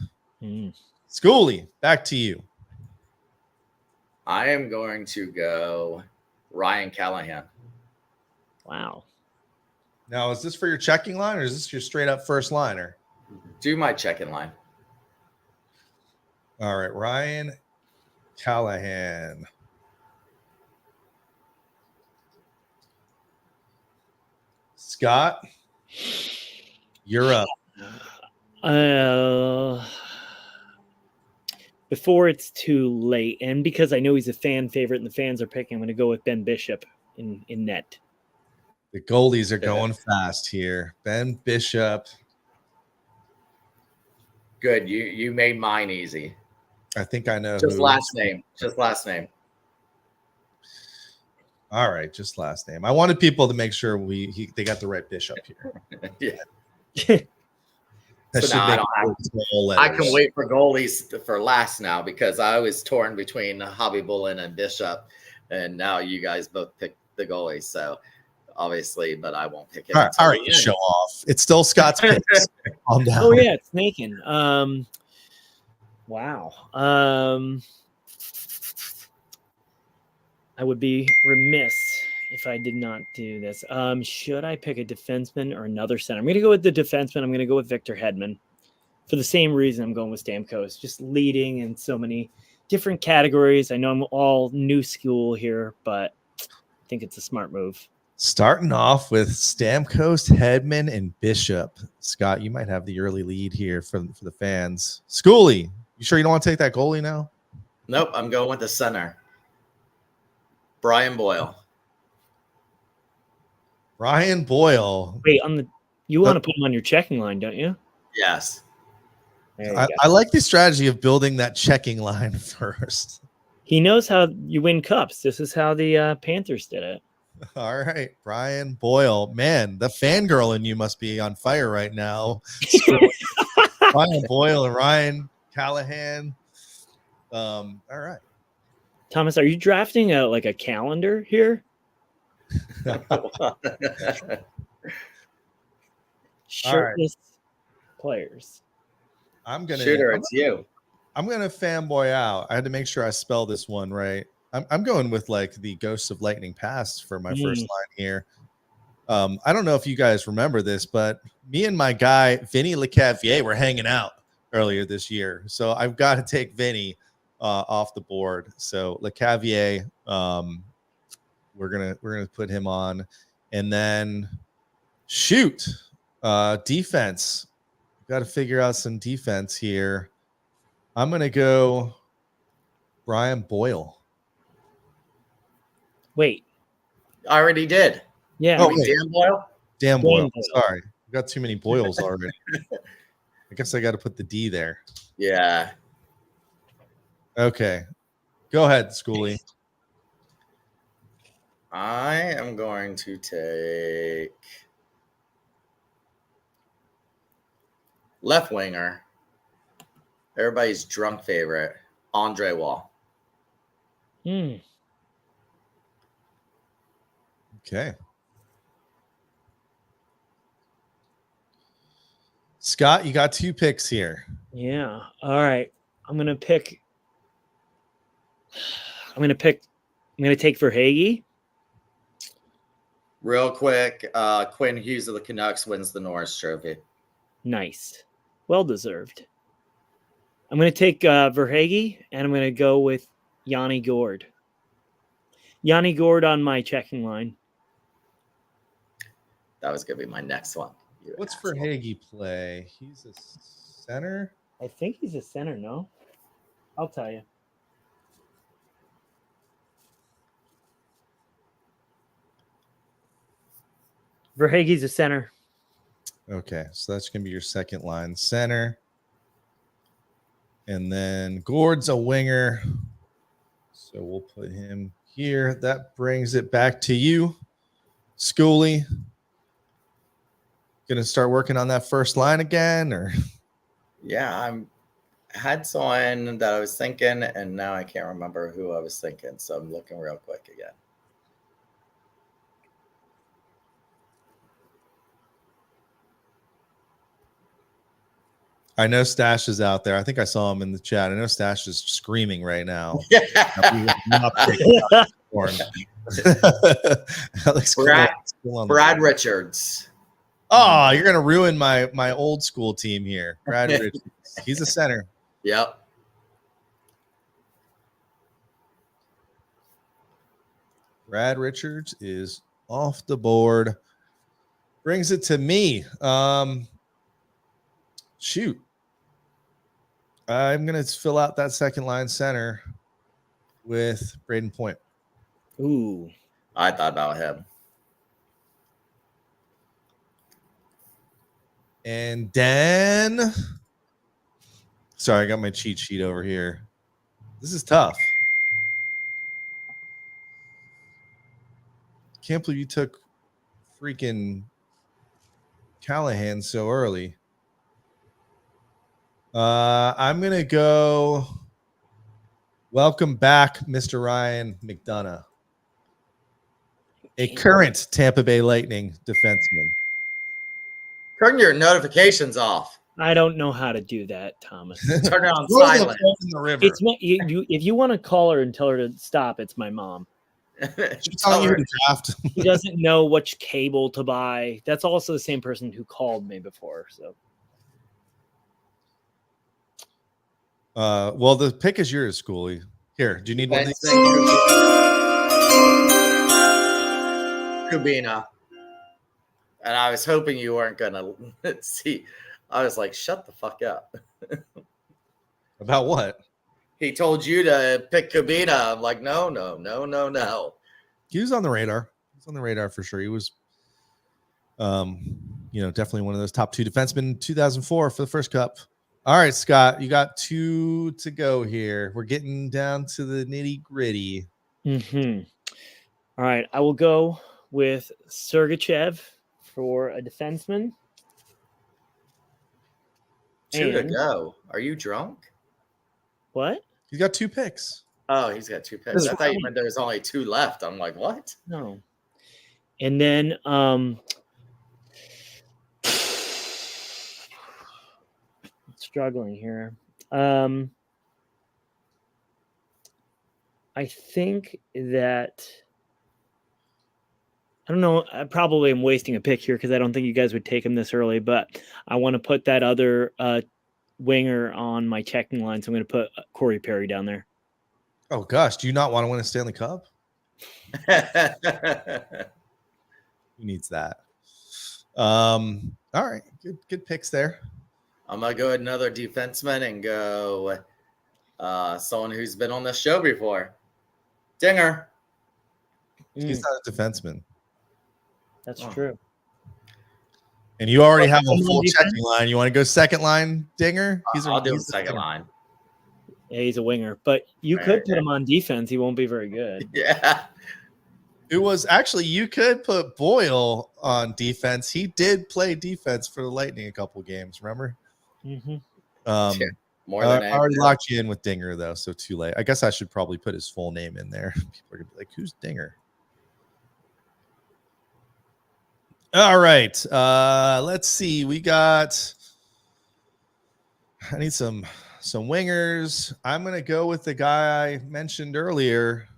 Speaker 2: Schooley, back to you.
Speaker 5: I am going to go Ryan Callahan.
Speaker 4: Wow.
Speaker 2: Now, is this for your checking line or is this your straight up first liner?
Speaker 5: Do my checking line.
Speaker 2: All right, Ryan Callahan. Scott, you're up.
Speaker 4: Before it's too late, and because I know he's a fan favorite and the fans are picking, I'm going to go with Ben Bishop in net.
Speaker 2: The goalies are going fast here. Ben Bishop.
Speaker 5: Good. You made mine easy.
Speaker 2: I think I know.
Speaker 5: Just last name. Just last name.
Speaker 2: All right, just last name. I wanted people to make sure they got the right Bishop here.
Speaker 5: Yeah. So now I can wait for goalies for last now because I was torn between Hobby Bullen and Bishop, and now you guys both picked the goalies. So obviously, but I won't pick it.
Speaker 2: All right, you show off. It's still Scott's picks. Calm down.
Speaker 4: Oh yeah, it's snaking. Wow. I would be remiss if I did not do this. Should I pick a defenseman or another center? I'm going to go with the defenseman. I'm going to go with Victor Hedman for the same reason I'm going with Stamkos, just leading in so many different categories. I know I'm all new school here, but I think it's a smart move.
Speaker 2: Starting off with Stamkos, Hedman, and Bishop. Scott, you might have the early lead here for the fans. Schooley, you sure you don't want to take that goalie now?
Speaker 5: Nope, I'm going with the center. Brian Boyle.
Speaker 2: Brian Boyle.
Speaker 4: Wait, you want to put him on your checking line, don't you?
Speaker 5: Yes.
Speaker 2: I like the strategy of building that checking line first.
Speaker 4: He knows how you win cups. This is how the Panthers did it.
Speaker 2: All right, Brian Boyle. Man, the fangirl in you must be on fire right now. Brian Boyle and Ryan Callahan. All right.
Speaker 4: Thomas, are you drafting a calendar here? Shirtless players.
Speaker 5: Shooter, it's you.
Speaker 2: I'm gonna fanboy out. I had to make sure I spell this one right. I'm going with like the Ghosts of Lightning Past for my first line here. I don't know if you guys remember this, but me and my guy Vinny Lecavalier were hanging out earlier this year, so I've got to take Vinny off the board. So Lecavalier, we're gonna put him on, and then defense. Got to figure out some defense here. I'm gonna go Brian Boyle.
Speaker 4: Wait,
Speaker 5: I already did.
Speaker 4: Yeah.
Speaker 5: Oh, Dan Boyle.
Speaker 2: Dan Boyle. Sorry, we got too many Boyles already. I guess I got to put the D there.
Speaker 5: Yeah.
Speaker 2: Okay, go ahead, Schooley.
Speaker 5: I am going to take left winger. Everybody's drunk favorite, Andre Wall.
Speaker 2: Okay. Scott, you got 2 picks here.
Speaker 4: Yeah. All right. I'm gonna take Verhaeghe.
Speaker 5: Real quick, Quinn Hughes of the Canucks wins the Norris Trophy.
Speaker 4: Nice. Well deserved. I'm going to take Verhaeghe, and I'm going to go with Yanni Gourde. Yanni Gourde on my checking line.
Speaker 5: That was going to be my next one.
Speaker 2: What's Verhaeghe play? He's a center?
Speaker 4: I think he's a center, no? I'll tell you. Verhaeghe's a center.
Speaker 2: Okay, so that's going to be your second line center. And then Gord's a winger. So we'll put him here. That brings it back to you, Schooley. Gonna start working on that first line again, or?
Speaker 5: Yeah, had someone that I was thinking, and now I can't remember who I was thinking. So I'm looking real quick again.
Speaker 2: I know Stash is out there. I think I saw him in the chat. I know Stash is screaming right now. Alex
Speaker 5: Brad Richards.
Speaker 2: Oh, you're gonna ruin my old school team here. Brad Richards. He's a center.
Speaker 5: Yep.
Speaker 2: Brad Richards is off the board. Brings it to me. Shoot. I'm going to fill out that second line center with Braden Point.
Speaker 4: Ooh.
Speaker 5: I thought about him.
Speaker 2: And then, sorry, I got my cheat sheet over here. This is tough. Can't believe you took freaking Callahan so early. I'm going to go welcome back, Mr. Ryan McDonough, a current Tampa Bay Lightning defenseman.
Speaker 5: Turn your notifications off.
Speaker 4: I don't know how to do that, Thomas.
Speaker 5: Turn it on silent.
Speaker 2: In the river.
Speaker 4: It's you. If you want to call her and tell her to stop, it's my mom.
Speaker 2: She's telling you to draft.
Speaker 4: She doesn't know which cable to buy. That's also the same person who called me before. So,
Speaker 2: well, the pick is yours, Schooley. Here, do you need one of these?
Speaker 5: Kubina. And I was hoping you weren't gonna see. I was like, shut the fuck up.
Speaker 2: About what?
Speaker 5: He told you to pick Kubina. I'm like, no.
Speaker 2: He was on the radar. He's on the radar for sure. He was, definitely one of those top 2 defensemen in 2004 for the first cup. All right, Scott, you got 2 to go here. We're getting down to the nitty gritty.
Speaker 4: All right, I will go with Sergachev for a defenseman.
Speaker 5: 2 to go. Are you drunk?
Speaker 4: What?
Speaker 2: He's got 2 picks.
Speaker 5: Oh, he's got 2 picks. I thought you meant there was only 2 left. I'm like, what?
Speaker 4: No. And then struggling here. I think that I don't know. I probably am wasting a pick here because I don't think you guys would take him this early, but I want to put that other winger on my checking line. So I'm going to put Corey Perry down there.
Speaker 2: Oh, gosh. Do you not want to win a Stanley Cup? Who needs that? All right. Good picks there.
Speaker 5: I'm going to go with another defenseman and go someone who's been on this show before. Dinger.
Speaker 2: He's not a defenseman.
Speaker 4: That's true.
Speaker 2: And you already have a full checking line. You want to go second line, Dinger?
Speaker 5: I'll do a second line.
Speaker 4: Yeah, he's a winger, but you could put him on defense. He won't be very good.
Speaker 5: Yeah.
Speaker 2: It was actually, you could put Boyle on defense. He did play defense for the Lightning a couple games, remember?
Speaker 4: Mm-hmm.
Speaker 5: More than
Speaker 2: I already locked you in with Dinger, though, so too late. I guess I should probably put his full name in there. People are going to be like, who's Dinger? All right. Let's see. I need some wingers. I'm going to go with the guy I mentioned earlier,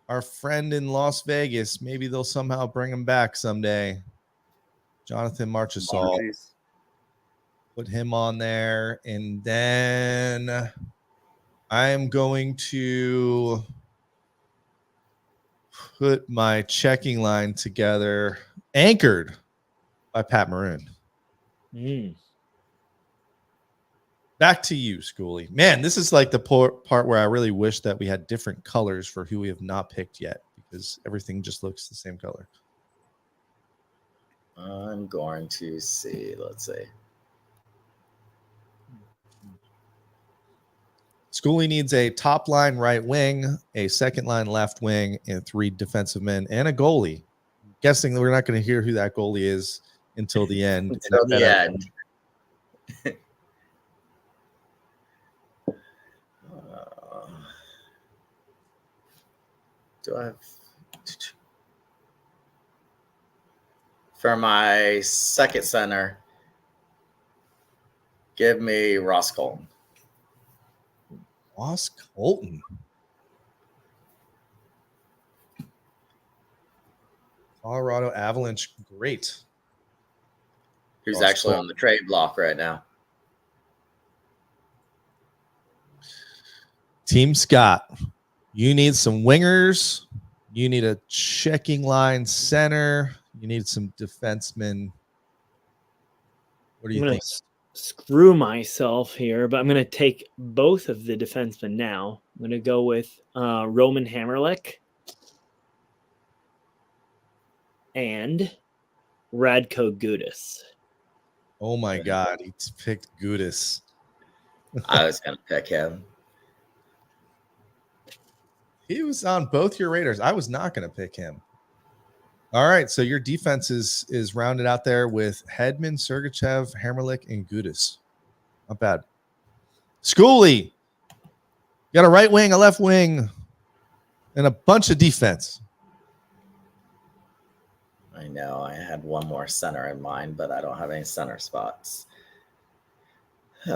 Speaker 2: our friend in Las Vegas. Maybe they'll somehow bring him back someday. Jonathan Marchessault. Put him on there. And then I am going to put my checking line together, anchored by Pat Maroon. Back to you, Schooley. Man, this is like the part where I really wish that we had different colors for who we have not picked yet, because everything just looks the same color.
Speaker 5: I'm going to see. Let's see.
Speaker 2: Schooley needs a top line right wing, a second line left wing, and 3 defensive men and a goalie. Guessing that we're not going to hear who that goalie is until the end.
Speaker 5: Until the end. Do I have for my second center? Give me Ross Colton.
Speaker 2: Ross Colton. Colorado Avalanche, great.
Speaker 5: Who's
Speaker 2: Ross
Speaker 5: actually
Speaker 2: Colton
Speaker 5: on the trade block right now.
Speaker 2: Team Scott, you need some wingers. You need a checking line center. You need some defensemen. What do you think?
Speaker 4: Screw myself here, but I'm going to take both of the defensemen now. I'm going to go with Roman Hammerlick and Radko Gudas.
Speaker 2: Oh my God, he picked Gudas.
Speaker 5: I was going to pick him.
Speaker 2: He was on both your radars. I was not going to pick him. All right, so your defense is rounded out there with Hedman, Sergachev, Hammerlick, and Gudas. Not bad. Schooley, you got a right wing, a left wing, and a bunch of defense.
Speaker 5: I know I had one more center in mind, but I don't have any center spots.
Speaker 2: You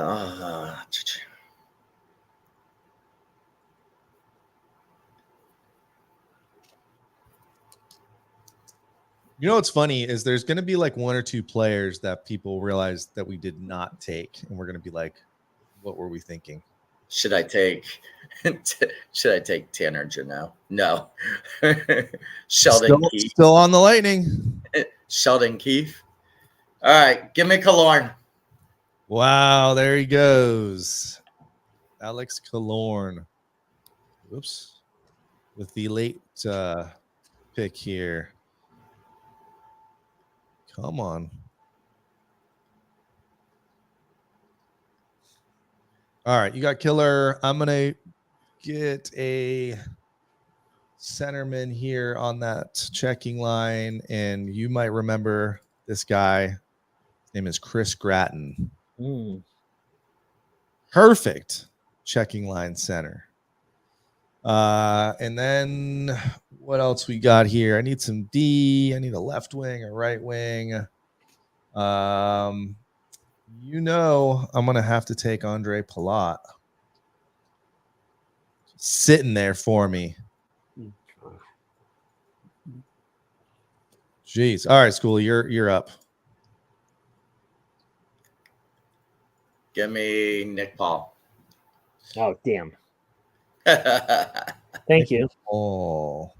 Speaker 2: know what's funny is there's going to be like 1 or 2 players that people realize that we did not take, and we're going to be like, "What were we thinking?"
Speaker 5: Should I take Tanner Janot? No. Sheldon Keefe.
Speaker 2: Still on the Lightning.
Speaker 5: Sheldon Keefe. All right, give me Killorn.
Speaker 2: Wow, there he goes. Alex Killorn. Whoops. With the late pick here. Come on. All right, you got Killer. I'm going to get a centerman here on that checking line, and you might remember this guy. His name is Chris Gratton. Perfect checking line center. And then what else we got here? I need some D. I need a left wing, a right wing. I'm going to have to take Andre Palat. Sitting there for me. Jeez. All right, Schooley, you're up.
Speaker 5: Give me Nick Paul.
Speaker 4: Oh, damn. Thank you.
Speaker 2: Oh,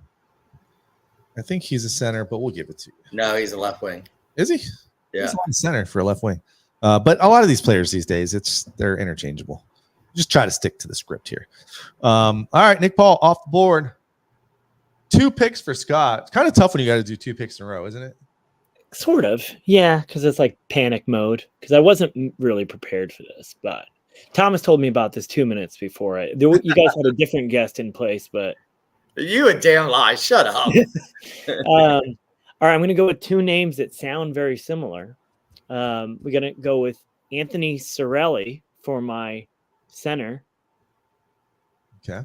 Speaker 2: I think he's a center, but we'll give it to you.
Speaker 5: No, he's a left wing.
Speaker 2: Is he?
Speaker 5: Yeah.
Speaker 2: He's on center for a left wing. But a lot of these players these days, they're interchangeable. Just try to stick to the script here. All right, Nick Paul off the board. 2 picks for Scott. It's kind of tough when you got to do 2 picks in a row, isn't it?
Speaker 4: Sort of. Yeah, because it's like panic mode. Because I wasn't really prepared for this, but Thomas told me about this 2 minutes before. You guys had a different guest in place, but
Speaker 5: You a damn lie. Shut up.
Speaker 4: all right, I'm going to go with 2 names that sound very similar. We're going to go with Anthony Cirelli for my center.
Speaker 2: Okay.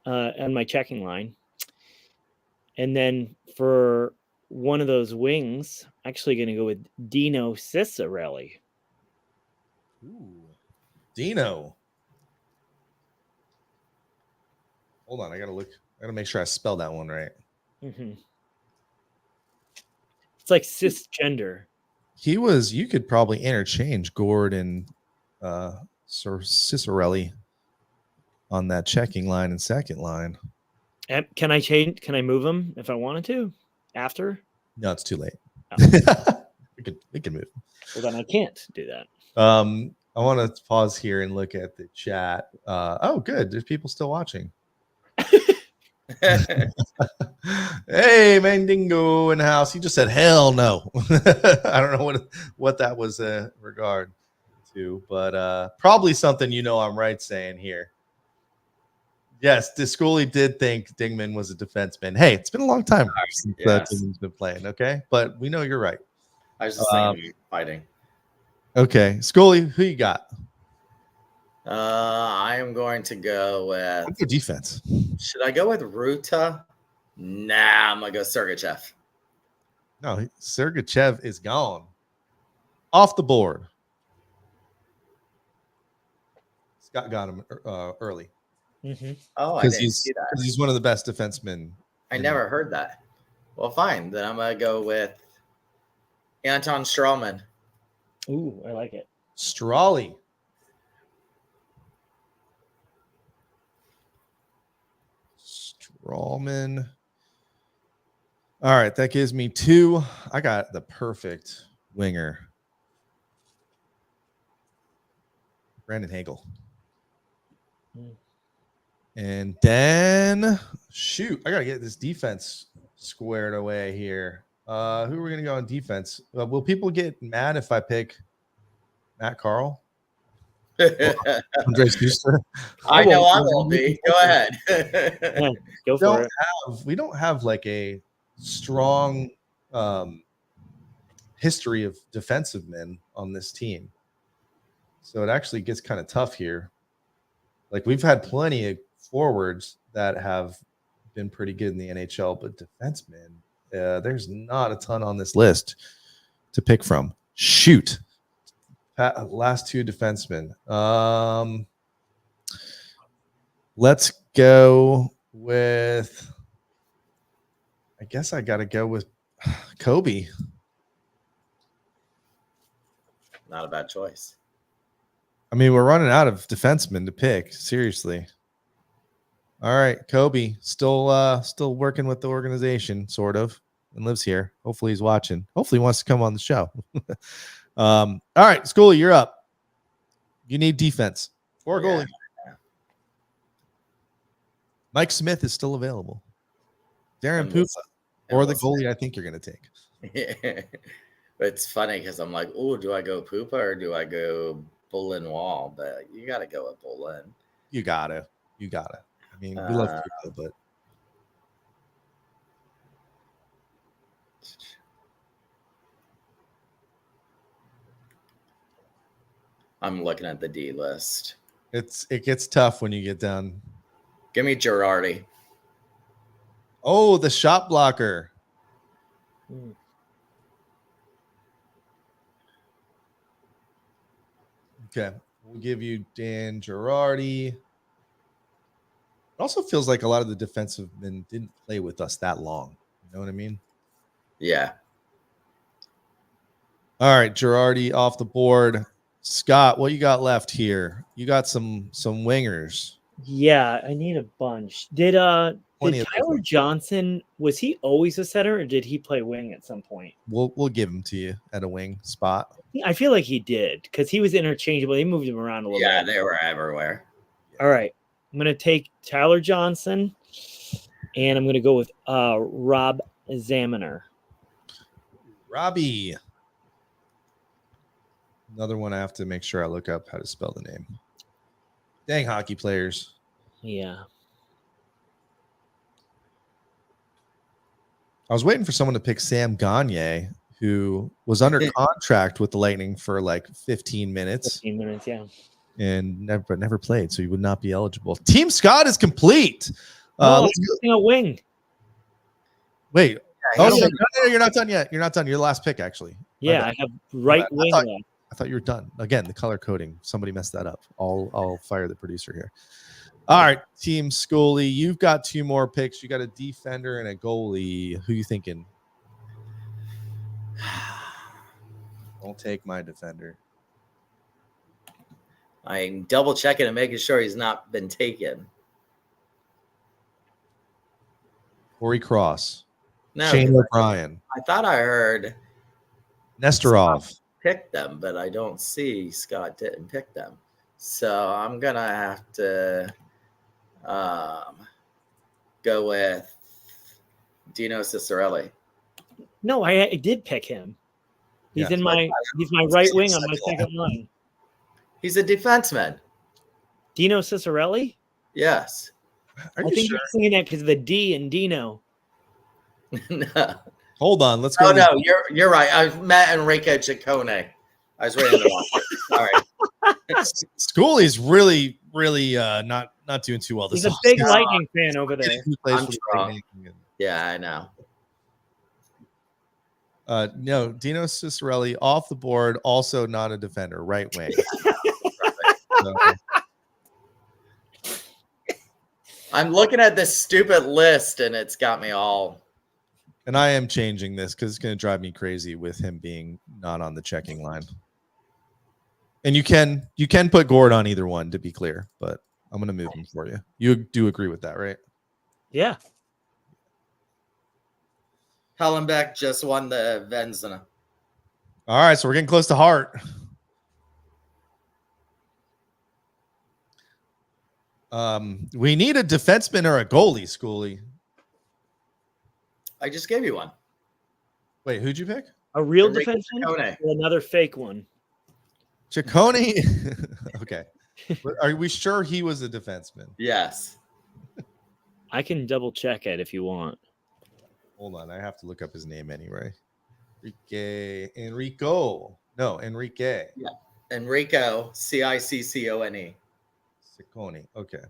Speaker 4: And my checking line. And then for one of those wings, actually going to go with Dino Ciccarelli.
Speaker 2: Ooh. Dino. Hold on, I gotta make sure I spelled that one right.
Speaker 4: Mm-hmm. It's like cisgender.
Speaker 2: You could probably interchange Gord and Ciccarelli on that checking line and second line.
Speaker 4: Can I move them if I wanted to after?
Speaker 2: No, it's too late.
Speaker 4: Oh.
Speaker 2: we can move.
Speaker 4: Well, then I can't do that.
Speaker 2: I want to pause here and look at the chat. Oh, good. There's people still watching. Hey, Mandingo in the house. He just said, hell no. I don't know what that was regard to, but probably something I'm right saying here. Yes, Schooley did think Dingman was a defenseman. Hey, it's been a long time since
Speaker 5: Yes.
Speaker 2: Dingman's been playing, okay? But we know you're right.
Speaker 5: I was just thinking about fighting.
Speaker 2: Okay, Schooley, who you got?
Speaker 5: I am going to go with.
Speaker 2: I'll go defense.
Speaker 5: Should I go with Ruta? Nah, I'm gonna go Sergachev.
Speaker 2: No, Sergachev is gone. Off the board. Scott got him early.
Speaker 4: Mm-hmm.
Speaker 5: Oh, I
Speaker 2: Because
Speaker 5: didn't see that.
Speaker 2: he's one of the best defensemen.
Speaker 5: I never heard that. Well, fine. Then I'm gonna go with Anton Strawman.
Speaker 4: Ooh, I like it.
Speaker 2: Strawley. Strawman. All right, that gives me 2. I got the perfect winger. Brandon Hagel.
Speaker 4: Mm.
Speaker 2: And then, shoot, I got to get this defense squared away here. Who are we going to go on defense? Will people get mad if I pick Matt Carl? Andres Huster?
Speaker 5: I know I will be. Go ahead.
Speaker 4: Yeah, go for it.
Speaker 2: We don't have like a strong history of defensive men on this team. So it actually gets kind of tough here. Like we've had plenty of forwards that have been pretty good in the NHL, but defensemen, there's not a ton on this list to pick from. Shoot. Last 2 defensemen. Let's go with, I guess I got to go with Kobe.
Speaker 5: Not a bad choice.
Speaker 2: I mean, we're running out of defensemen to pick. Seriously. All right, Kobe, still working with the organization, sort of, and lives here. Hopefully, he's watching. Hopefully, he wants to come on the show. All right, Schooley, you're up. You need defense or a goalie.
Speaker 5: Yeah.
Speaker 2: Mike Smith is still available. Darren
Speaker 5: And
Speaker 2: Pupa, or the
Speaker 5: listen.
Speaker 2: goalie I think you're going to take.
Speaker 5: But it's funny because I'm like, oh, do I go Pupa or do I go Bullen Wall? But you got to go with Bullen.
Speaker 2: You gotta. I mean, we love Pupa, but
Speaker 5: I'm looking at the D list.
Speaker 2: it gets tough when you get down.
Speaker 5: Give me Girardi.
Speaker 2: Oh, the shot blocker.
Speaker 4: Mm.
Speaker 2: Okay, we'll give you Dan Girardi. It also feels like a lot of the defensive men didn't play with us that long. You know what I mean?
Speaker 5: Yeah.
Speaker 2: All right, Girardi off the board. Scott, what you got left here? You got some wingers.
Speaker 4: Yeah, I need a bunch. Did
Speaker 2: Plenty of
Speaker 4: Tyler Johnson, was he always a center or did he play wing at some point?
Speaker 2: We'll give him to you at a wing spot.
Speaker 4: I feel like he did because he was interchangeable. They moved him around a little
Speaker 5: Yeah,
Speaker 4: bit.
Speaker 5: they were everywhere.
Speaker 4: All right. I'm going to take Tyler Johnson and I'm going to go with Rob Zaminer.
Speaker 2: Robbie. Another one I have to make sure I look up how to spell the name. Dang hockey players.
Speaker 4: Yeah.
Speaker 2: I was waiting for someone to pick Sam Gagne, who was under contract with the Lightning for like 15 minutes
Speaker 4: 15 minutes, yeah.
Speaker 2: and never played, so he would not be eligible. Team Scott is complete.
Speaker 4: No,
Speaker 2: Let's
Speaker 4: I'm
Speaker 2: go.
Speaker 4: missing a wing.
Speaker 2: Wait.
Speaker 5: Yeah,
Speaker 2: Oh,
Speaker 5: he's-
Speaker 2: no, you're not done yet. You're not done. Your last pick, actually.
Speaker 4: Yeah,
Speaker 2: bad.
Speaker 4: I have right
Speaker 2: bad. I
Speaker 4: wing
Speaker 2: thought-
Speaker 4: left.
Speaker 2: I thought you were done. Again, the color coding. Somebody messed that up. I'll fire the producer here. All right, Team Schooley, you've got 2 more picks. You got a defender and a goalie. Who you thinking? Don't take my defender.
Speaker 5: I'm double checking and making sure he's not been taken.
Speaker 2: Corey Cross.
Speaker 5: No,
Speaker 2: Shane O'Brien.
Speaker 5: I thought I heard
Speaker 2: Nestorov.
Speaker 5: pick them, but I don't see Scott didn't pick them. So I'm gonna have to go with Dino Cicerelli.
Speaker 4: No, I did pick him. He's
Speaker 2: Yeah.
Speaker 4: in my he's my right wing on my second line.
Speaker 5: He's a defenseman.
Speaker 4: Dino Cicerelli?
Speaker 5: Yes.
Speaker 2: Are
Speaker 4: I
Speaker 2: you
Speaker 4: think
Speaker 2: sure?
Speaker 4: you're singing that because of the D in Dino.
Speaker 5: No.
Speaker 2: Hold on. Let's go.
Speaker 5: Oh
Speaker 2: to the-
Speaker 5: no, you're right. I met Enrico Ciccone. I was reading the wrong word. Sorry.
Speaker 2: Schooley's really not doing too well this
Speaker 4: He's a big
Speaker 2: offseason.
Speaker 4: Lightning fan over there.
Speaker 2: Who plays
Speaker 5: I'm
Speaker 2: for the
Speaker 5: strong.
Speaker 2: Lightning.
Speaker 5: Yeah, I know.
Speaker 2: No, Dino Cicerelli off the board, also not a defender, right wing. So,
Speaker 5: I'm looking at this stupid list and it's got me all.
Speaker 2: and I am changing this because it's going to drive me crazy with him being not on the checking line. And you can put Gord on either one, to be clear, but I'm going to move him for you. You do agree with that, right?
Speaker 4: Yeah.
Speaker 5: Hellenbeck just won the Vezina.
Speaker 2: All right, so we're getting close to Hart. We need a defenseman or a goalie, Schooley.
Speaker 5: I just gave you one.
Speaker 2: Wait, who'd you pick?
Speaker 4: A real
Speaker 5: Enrico
Speaker 4: defenseman
Speaker 5: Ciccone.
Speaker 4: or another fake one?
Speaker 2: Ciccone. Okay. Are we sure he was a defenseman?
Speaker 5: Yes.
Speaker 4: I can double check it if you want.
Speaker 2: Hold on, I have to look up his name anyway. Enrico. No, Enrique.
Speaker 5: Yeah. Enrico, Ciccone.
Speaker 2: Ciccone. Okay.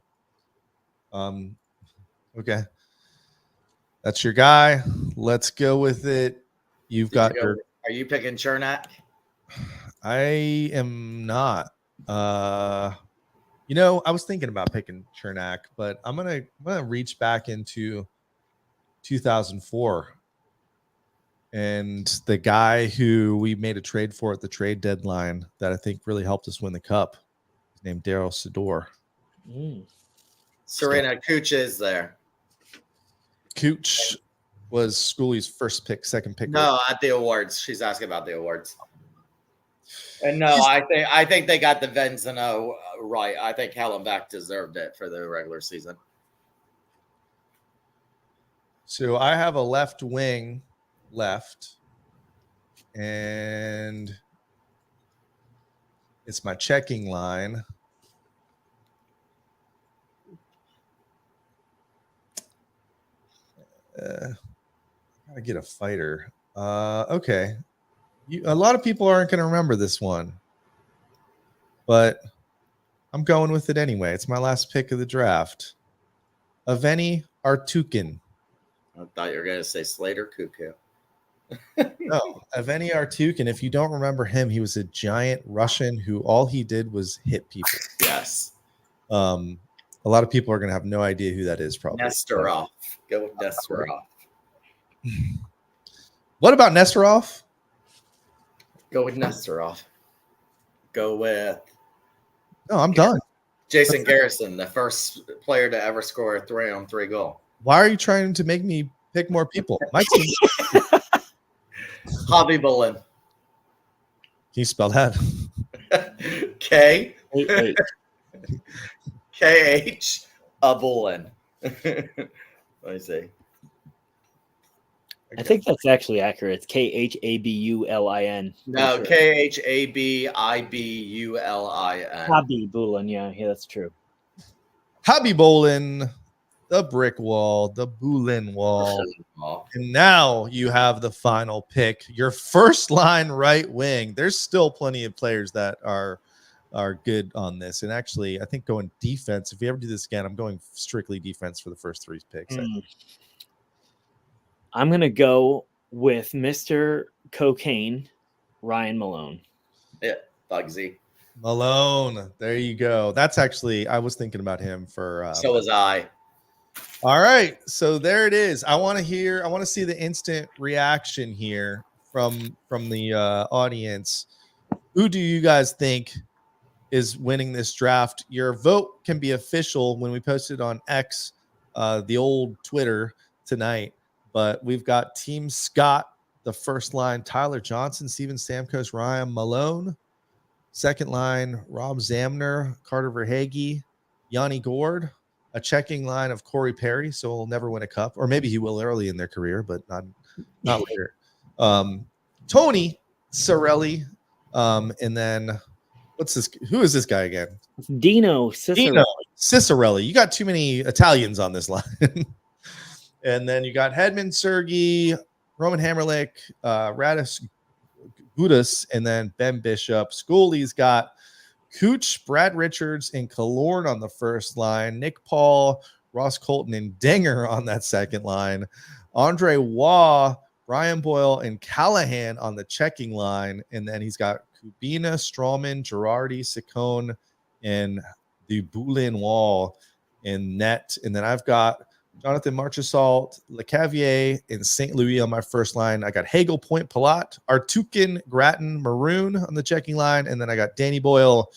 Speaker 2: Okay. That's your guy. Let's go with it. You've got your.
Speaker 5: Are you picking Chernak?
Speaker 2: I am not. You know, I was thinking about picking Chernak, but I'm gonna reach back into 2004, and the guy who we made a trade for at the trade deadline that I think really helped us win the cup, is named Daryl Sador.
Speaker 5: Serena Kuch is there.
Speaker 2: Cooch was Schooley's first pick, second pick.
Speaker 5: No, at the awards. She's asking about the awards. And no, I think they got the Vezina right. I think Hellenbeck deserved it for the regular season.
Speaker 2: So I have a left wing left, and it's my checking line. Gotta get a fighter. Okay. A lot of people aren't going to remember this one, but I'm going with it anyway. It's my last pick of the draft. Aveni Artukin.
Speaker 5: I thought you were going to say Slater Cuckoo.
Speaker 2: No, Aveni Artukin. If you don't remember him, he was a giant Russian who all he did was hit people.
Speaker 5: Yes.
Speaker 2: A lot of people are going to have no idea who that is, probably.
Speaker 5: Nesterov. Go with Nesterov.
Speaker 2: What about Nesterov?
Speaker 5: Go with Nesterov. Go with
Speaker 2: No, I'm done.
Speaker 5: Jason Garrison, the first player to ever score a 3-on-3 goal.
Speaker 2: Why are you trying to make me pick more people? My team.
Speaker 5: Hobby Bolin.
Speaker 2: Can you spell that?
Speaker 5: K
Speaker 4: Wait.
Speaker 5: KH Abulin. Let me see.
Speaker 4: I think that's actually accurate. It's KHABULIN.
Speaker 5: No,
Speaker 4: Sure.
Speaker 5: KHABIBULIN.
Speaker 4: Hobby Bulin. Yeah, that's true.
Speaker 2: Hobby Bolin, the brick wall, the Bulin wall. And now you have the final pick, your first line right wing. There's still plenty of players that are good on this. And actually, I think going defense, if we ever do this again, I'm going strictly defense for the first three picks.
Speaker 4: I'm going to go with Mr. Cocaine, Ryan Malone.
Speaker 5: Yeah, Bugsy.
Speaker 2: Malone. There you go. That's actually, I was thinking about him for.
Speaker 5: So was I.
Speaker 2: All right. So there it is. I want to see the instant reaction here from the audience. Who do you guys think is winning this draft? Your vote can be official when we post it on X, the old Twitter tonight. But we've got Team Scott, the first line, Tyler Johnson, Steven Stamkos, Ryan Malone. Second line, Rob Zamner, Carter Verhaeghe, Yanni Gord. A checking line of Corey Perry, so he'll never win a cup. Or maybe he will early in their career, but not later. Tony Cirelli. And then who is this guy again?
Speaker 4: Dino Cicero.
Speaker 2: Cicerelli. You got too many Italians on this line. And then you got Hedman, Sergey, Roman Hammerlick, Radis Gudas, and then Ben Bishop. Schooley's got Cooch, Brad Richards, and Killorn on the first line. Nick Paul, Ross Colton, and Dinger on that second line. Andre Waugh, Brian Boyle, and Callahan on the checking line. And then he's got Kubina, Strawman, Girardi, Saccone, and the Boulin Wall in net. And then I've got Jonathan Marchessault, LeCavier, and St. Louis on my first line. I got Hagel, Point, Palat, Artukin, Grattan, Maroon on the checking line. And then I got Danny Boyle,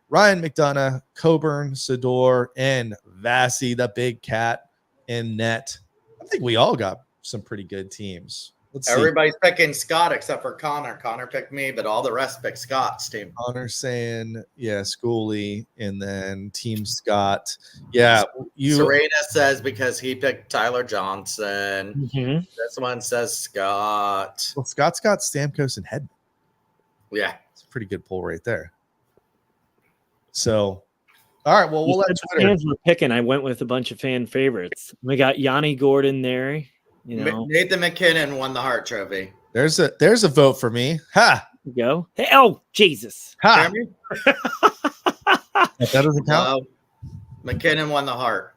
Speaker 2: Ryan McDonough, Coburn, Sador, and Vasi, the big cat, in net. I think we all got some pretty good teams. Let's see.
Speaker 5: Everybody's picking Scott except for Connor. Connor picked me, but all the rest picked Scott's team.
Speaker 2: Connor saying, yeah, Schooley, and then Team Scott. Yeah,
Speaker 5: Serena says because he picked Tyler Johnson.
Speaker 4: Mhm.
Speaker 5: This one says Scott.
Speaker 2: Well, Scott's got Stamkos and Hedman.
Speaker 5: Yeah.
Speaker 2: It's a pretty good pull right there. So, all right, well, we'll let
Speaker 4: The
Speaker 2: Twitter.
Speaker 4: fans were picking. I went with a bunch of fan favorites. We got Yanni Gordon there. You know,
Speaker 5: Nathan McKinnon won the Hart Trophy.
Speaker 2: There's a vote for me. Ha!
Speaker 4: go. Hey, oh, Jesus.
Speaker 2: Ha!
Speaker 5: Jeremy?
Speaker 2: That doesn't count.
Speaker 5: McKinnon won the Hart.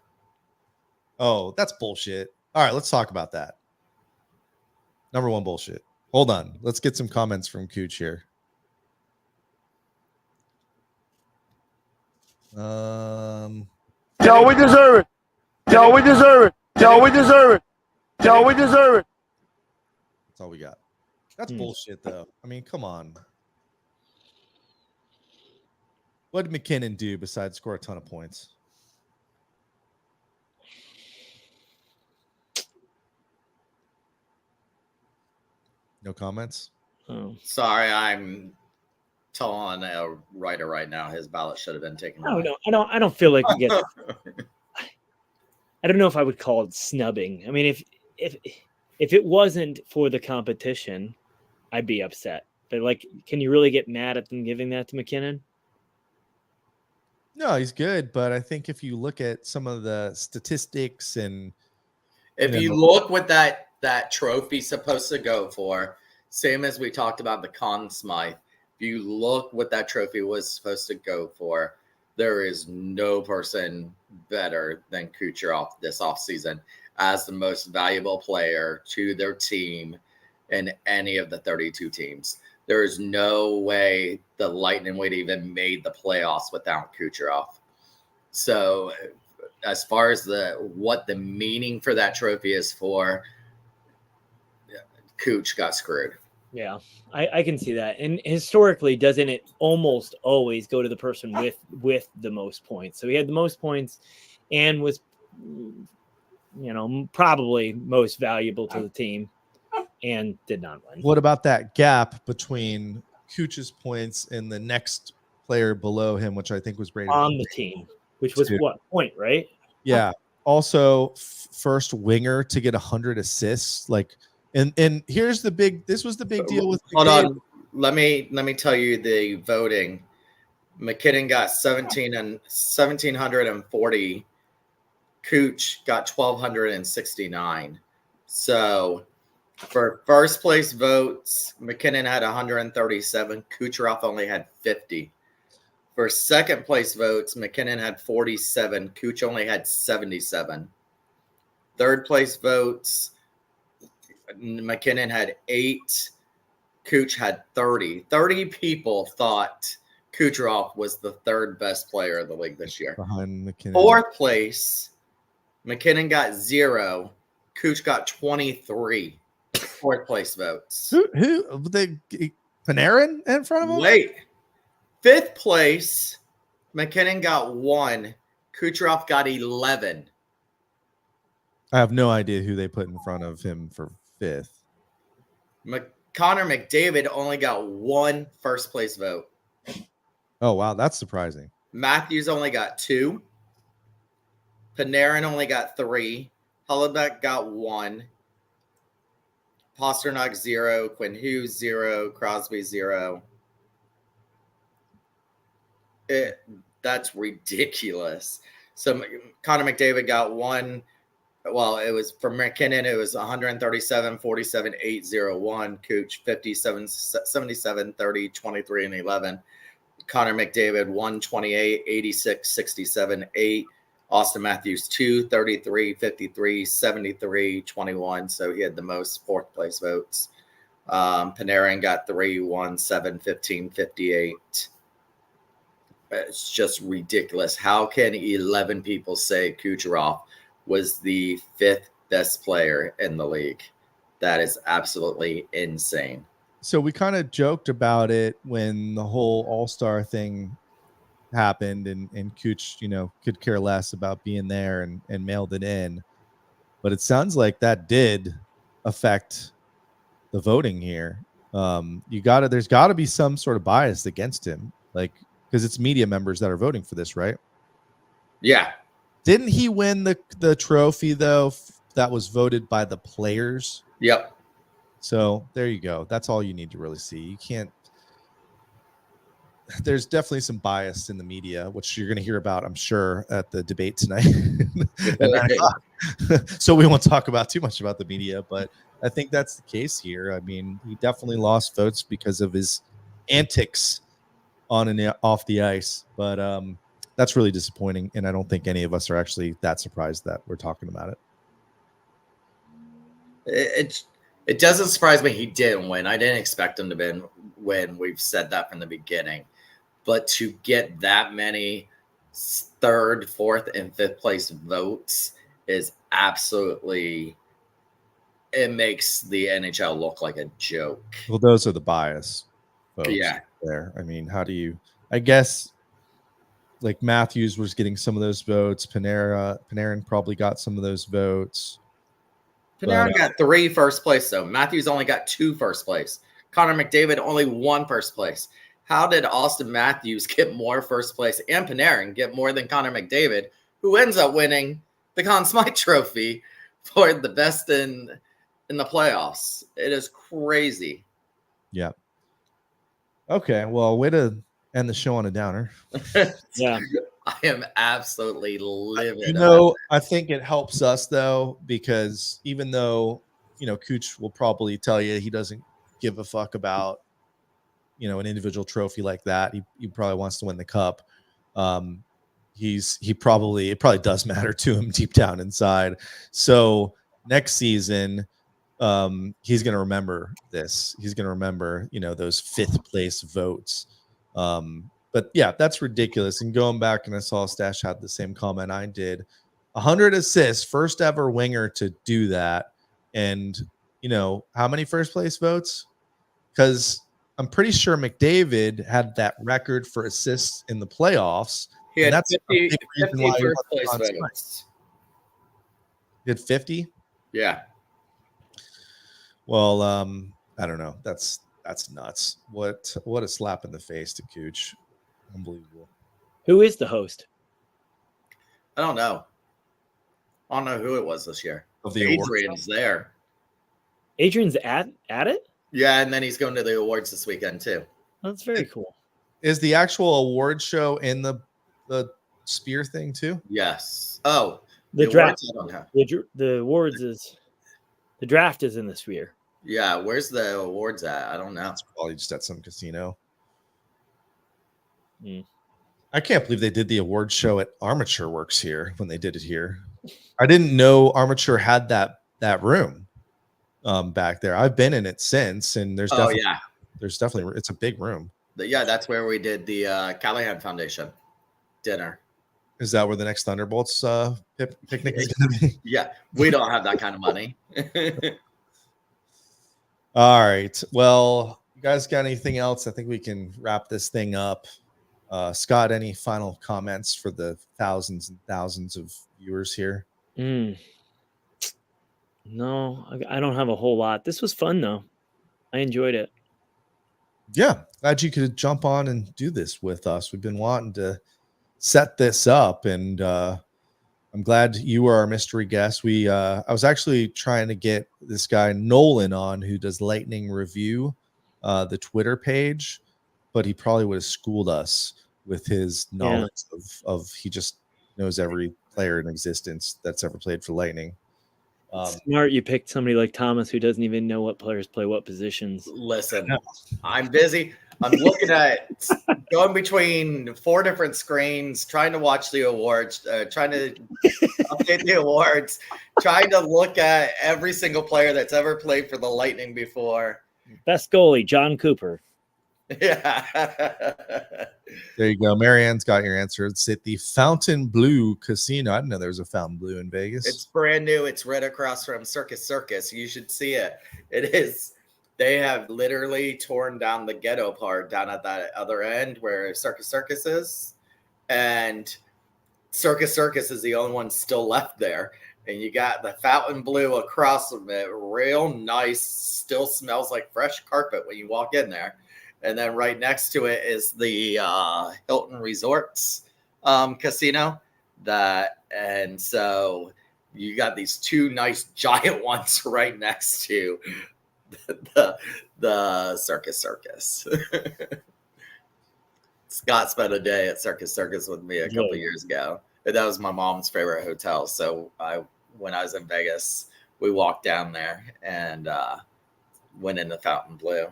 Speaker 2: Oh, that's bullshit. All right, let's talk about that. Number one bullshit. Hold on. Let's get some comments from Cooch here.
Speaker 3: Yo, we deserve it. Yo, we deserve it. Yo, we deserve it. Yo, we deserve it.
Speaker 2: That's all we got. That's bullshit, though. I mean, come on. What did McKinnon do besides score a ton of points? No comments?
Speaker 4: Oh.
Speaker 5: Sorry, I'm telling a writer right now his ballot should have been taken away.
Speaker 4: I don't feel like we get. I don't know if I would call it snubbing. I mean, if it wasn't for the competition, I'd be upset. But like, can you really get mad at them giving that to McKinnon?
Speaker 2: No, he's good, but I think if you look at some of the statistics and
Speaker 5: If you look what that trophy's supposed to go for, same as we talked about the Conn Smythe, if you look what that trophy was supposed to go for, there is no person better than Kucherov this offseason as the most valuable player to their team in any of the 32 teams. There is no way the Lightning would even made the playoffs without Kucherov. So as far as what the meaning for that trophy is for, Cooch got screwed.
Speaker 4: Yeah, I can see that. And historically, doesn't it almost always go to the person with the most points? So he had the most points and was, probably most valuable to the team and did not win.
Speaker 2: what about that gap between Cooch's points and the next player below him, which I think was Brady
Speaker 4: On the team, which was what point, right?
Speaker 2: Yeah. Also, first winger to get 100 assists. Like, and here's the big. This was the big deal with.
Speaker 5: Hold on. Let me tell you the voting. McKinnon got 1,740. Cooch got 1,269. So for first place votes, McKinnon had 137. Kucherov only had 50. For second place votes, McKinnon had 47. Cooch only had 77. Third place votes, McKinnon had 8. Cooch had 30. 30 people thought Kucherov was the third best player of the league this year.
Speaker 2: Behind McKinnon.
Speaker 5: Fourth place, McKinnon got 0. Cooch got 23. Fourth place votes.
Speaker 2: Who they Panarin in front of him?
Speaker 5: Wait. Fifth place, McKinnon got 1. Kucherov got 11.
Speaker 2: I have no idea who they put in front of him for fifth.
Speaker 5: Connor McDavid only got 1 first place vote.
Speaker 2: Oh, wow. That's surprising.
Speaker 5: Matthews only got 2. Panarin only got 3. Hellebuck got 1. Pasternak 0. Quinn Hughes 0. Crosby 0. That's ridiculous. So Connor McDavid got one. Well, it was from McKinnon. It was 137, 47, 8, 0, 1. Cooch 57, 77, 30, 23, and 11. Connor McDavid 128, 86, 67, 8. Austin Matthews 2, 33, 53, 73, 21. So he had the most fourth place votes. Panarin got 3, 1, 7, 15, 58. It's just ridiculous. How can 11 people say Kucherov was the 5th best player in the league? That is absolutely insane.
Speaker 2: So we kind of joked about it when the whole All-Star thing happened, and Cooch, could care less about being there and mailed it in. But it sounds like that did affect the voting here. There's gotta be some sort of bias against him, like, because it's media members that are voting for this, right?
Speaker 5: Yeah.
Speaker 2: Didn't he win the trophy though? That was voted by the players.
Speaker 5: Yep.
Speaker 2: So there you go. That's all you need to really see. You can't. There's definitely some bias in the media, which you're going to hear about, I'm sure, at the debate tonight. So we won't talk about too much about the media, but I think that's the case here. I mean, he definitely lost votes because of his antics on and off the ice, but that's really disappointing, and I don't think any of us are actually that surprised that we're talking about it.
Speaker 5: It doesn't surprise me he didn't win. I didn't expect him to win. We've said that from the beginning. But to get that many 3rd, 4th, and 5th place votes is absolutely, it makes the NHL look like a joke.
Speaker 2: Well, those are the bias votes.
Speaker 5: Yeah.
Speaker 2: There. I mean, how do you, I guess, like Matthews was getting some of those votes. Panarin probably got some of those votes.
Speaker 5: Panarin got 3 first place, though. Matthews only got 2 first place. Connor McDavid only 1 first place. How did Austin Matthews get more first place and Panarin get more than Connor McDavid, who ends up winning the Conn Smythe Trophy for the best in the playoffs? It is crazy.
Speaker 2: Yeah. Okay, well, way to end the show on a downer.
Speaker 4: Yeah.
Speaker 5: I am absolutely livid.
Speaker 2: I think it helps us, though, because even though, Cooch will probably tell you he doesn't give a fuck about, an individual trophy like that. He probably wants to win the cup. It probably does matter to him deep down inside. So next season, he's going to remember this. He's going to remember, those 5th place votes. But yeah, that's ridiculous. And going back, and I saw Stash had the same comment I did. 100 assists, first ever winger to do that. And how many first place votes? Because I'm pretty sure McDavid had that record for assists in the playoffs.
Speaker 5: He had
Speaker 2: that's
Speaker 5: 50 first place votes.
Speaker 2: He had 50?
Speaker 5: Yeah.
Speaker 2: Well, I don't know. That's nuts. What a slap in the face to Cooch. Unbelievable.
Speaker 4: Who is the host?
Speaker 5: I don't know. I don't know who it was this year.
Speaker 2: Of the
Speaker 5: Adrian's there.
Speaker 4: Adrian's at it?
Speaker 5: Yeah, and then he's going to the awards this weekend too.
Speaker 4: That's very cool.
Speaker 2: Is the actual award show in the spear thing too?
Speaker 5: Yes. Oh,
Speaker 4: The draft.
Speaker 5: Awards, I don't know.
Speaker 4: The awards is the draft is in the sphere.
Speaker 5: Yeah, where's the awards at? I don't know.
Speaker 2: It's probably just at some casino.
Speaker 4: Mm.
Speaker 2: I can't believe they did the award show at Armature Works here when they did it here. I didn't know Armature had that room back there. I've been in it since, and there's definitely it's a big room.
Speaker 5: Yeah, that's where we did the Callahan Foundation dinner.
Speaker 2: Is that where the next Thunderbolts picnic is going to be?
Speaker 5: Yeah, we don't have that kind of money.
Speaker 2: All right. Well, you guys got anything else? I think we can wrap this thing up. Scott, any final comments for the thousands and thousands of viewers here?
Speaker 4: No, I don't have a whole lot. This was fun, though. I enjoyed it.
Speaker 2: Yeah. Glad you could jump on and do this with us. We've been wanting to set this up, and I'm glad you were our mystery guest. I was actually trying to get this guy Nolan on, who does Lightning Review, the Twitter page, but he probably would have schooled us with his knowledge of he just knows every player in existence that's ever played for Lightning.
Speaker 4: Smart, you picked somebody like Thomas who doesn't even know what players play what positions.
Speaker 5: Listen, I'm busy. I'm looking at going between 4 different screens, trying to watch the awards, trying to update the awards, trying to look at every single player that's ever played for the Lightning before.
Speaker 4: Best goalie, John Cooper.
Speaker 5: Yeah.
Speaker 2: There you go. Marianne's got your answer. It's at the Fountain Blue Casino. I didn't know there was a Fountain Blue in Vegas.
Speaker 5: It's brand new. It's right across from Circus Circus. You should see it. It is. They have literally torn down the ghetto part down at that other end where Circus Circus is. And Circus Circus is the only one still left there. And you got the Fountain Blue across from it. Real nice. Still smells like fresh carpet when you walk in there. And then right next to it is the Hilton Resorts casino. And so you got these 2 nice giant ones right next to the Circus Circus. Scott spent a day at Circus Circus with me a couple years ago. And that was my mom's favorite hotel. So when I was in Vegas, we walked down there and went into Fountain Blue.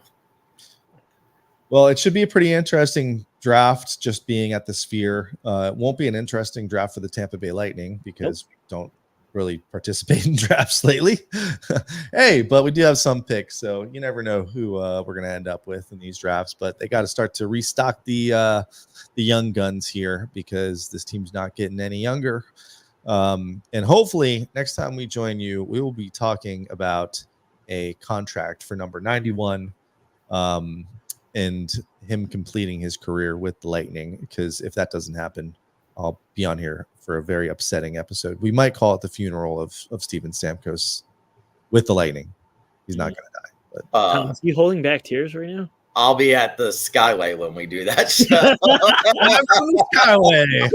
Speaker 2: Well, it should be a pretty interesting draft just being at the Sphere. It won't be an interesting draft for the Tampa Bay Lightning because we don't really participate in drafts lately. Hey, but we do have some picks, so you never know who we're going to end up with in these drafts. But they got to start to restock the young guns here because this team's not getting any younger. And hopefully next time we join you, we will be talking about a contract for number 91. And him completing his career with the Lightning, because if that doesn't happen, I'll be on here for a very upsetting episode. We might call it the funeral of Steven Stamkos with the Lightning. He's not going to die. But
Speaker 4: Is he holding back tears right now?
Speaker 5: I'll be at the Skyway when we do that show.
Speaker 2: I'm from the Skyway.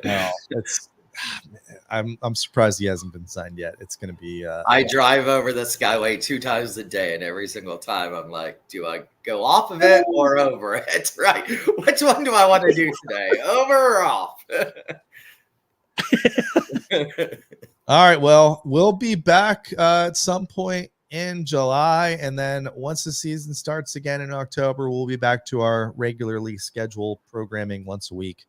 Speaker 2: No, I'm surprised he hasn't been signed yet. It's going to be.
Speaker 5: I drive over the Skyway 2 times a day, and every single time I'm like, do I go off of it or over it? Right? Which one do I want to do today? Over or off?
Speaker 2: All right. Well, we'll be back at some point in July, and then once the season starts again in October, we'll be back to our regularly scheduled programming once a week.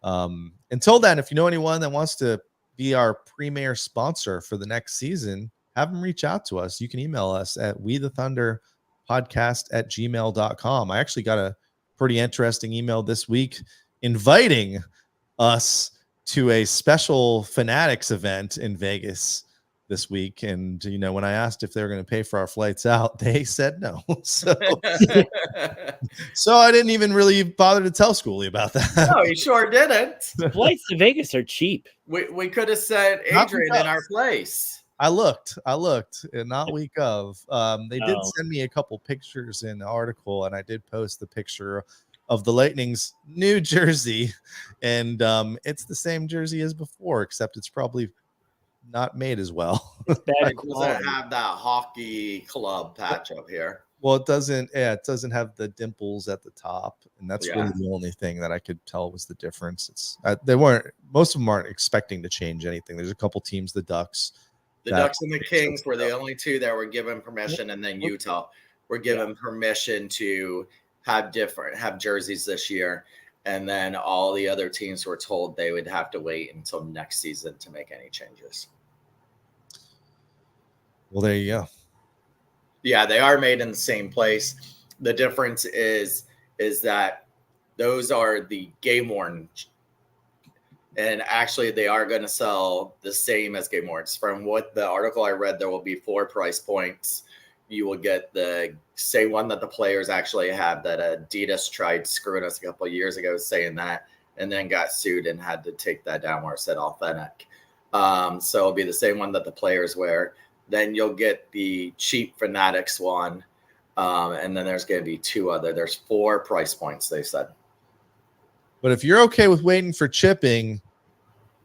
Speaker 2: Until then, if you know anyone that wants to be our premier sponsor for the next season, have them reach out to us. You can email us at wethethunderpodcast@gmail.com. I actually got a pretty interesting email this week inviting us to a special Fanatics event in Vegas this week. And, you know, when I asked if they were going to pay for our flights out, they said no. So I didn't even really bother to tell Schooley about that.
Speaker 5: No, you sure didn't.
Speaker 4: Flights to Vegas are cheap.
Speaker 5: We could have sent Adrian in our place.
Speaker 2: I looked, and not week of. They did send me a couple pictures in the article, and I did post the picture of the Lightning's new jersey, and it's the same jersey as before, except it's probably not made as well.
Speaker 4: It's bad
Speaker 5: It doesn't have that hockey club patch up here.
Speaker 2: Well, it doesn't. Yeah, it doesn't have the dimples at the top, and that's really the only thing that I could tell was the difference. It's most of them aren't expecting to change anything. There's a couple teams, the Ducks.
Speaker 5: The Ducks and the Kings were the only 2 that were given permission, and then Utah were given permission to have jerseys this year. And then all the other teams were told they would have to wait until next season to make any changes.
Speaker 2: Well, there you go.
Speaker 5: Yeah, they are made in the same place. The difference is that those are the game worn, and actually they are going to sell the same as game worn. From what the article I read, there will be 4 price points. You will get the same one that the players actually have, that Adidas tried screwing us a couple of years ago saying that, and then got sued and had to take that down where it said authentic. So it'll be the same one that the players wear. Then you'll get the cheap Fanatics one. And then there's going to be 2 other. There's 4 price points, they said.
Speaker 2: But if you're okay with waiting for shipping,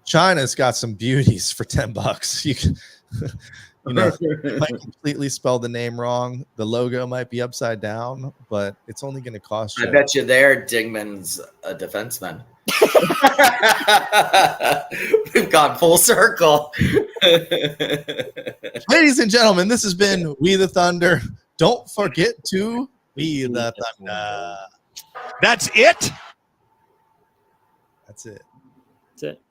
Speaker 2: China's got some beauties for $10. You can, you know, you might completely spell the name wrong. The logo might be upside down, but it's only going to cost you.
Speaker 5: I bet you there, Dingman's a defenseman. We've gone full circle.
Speaker 2: Ladies and gentlemen, this has been We the Thunder. Don't forget to be the Thunder.
Speaker 3: That's it?
Speaker 2: That's it.
Speaker 4: That's it.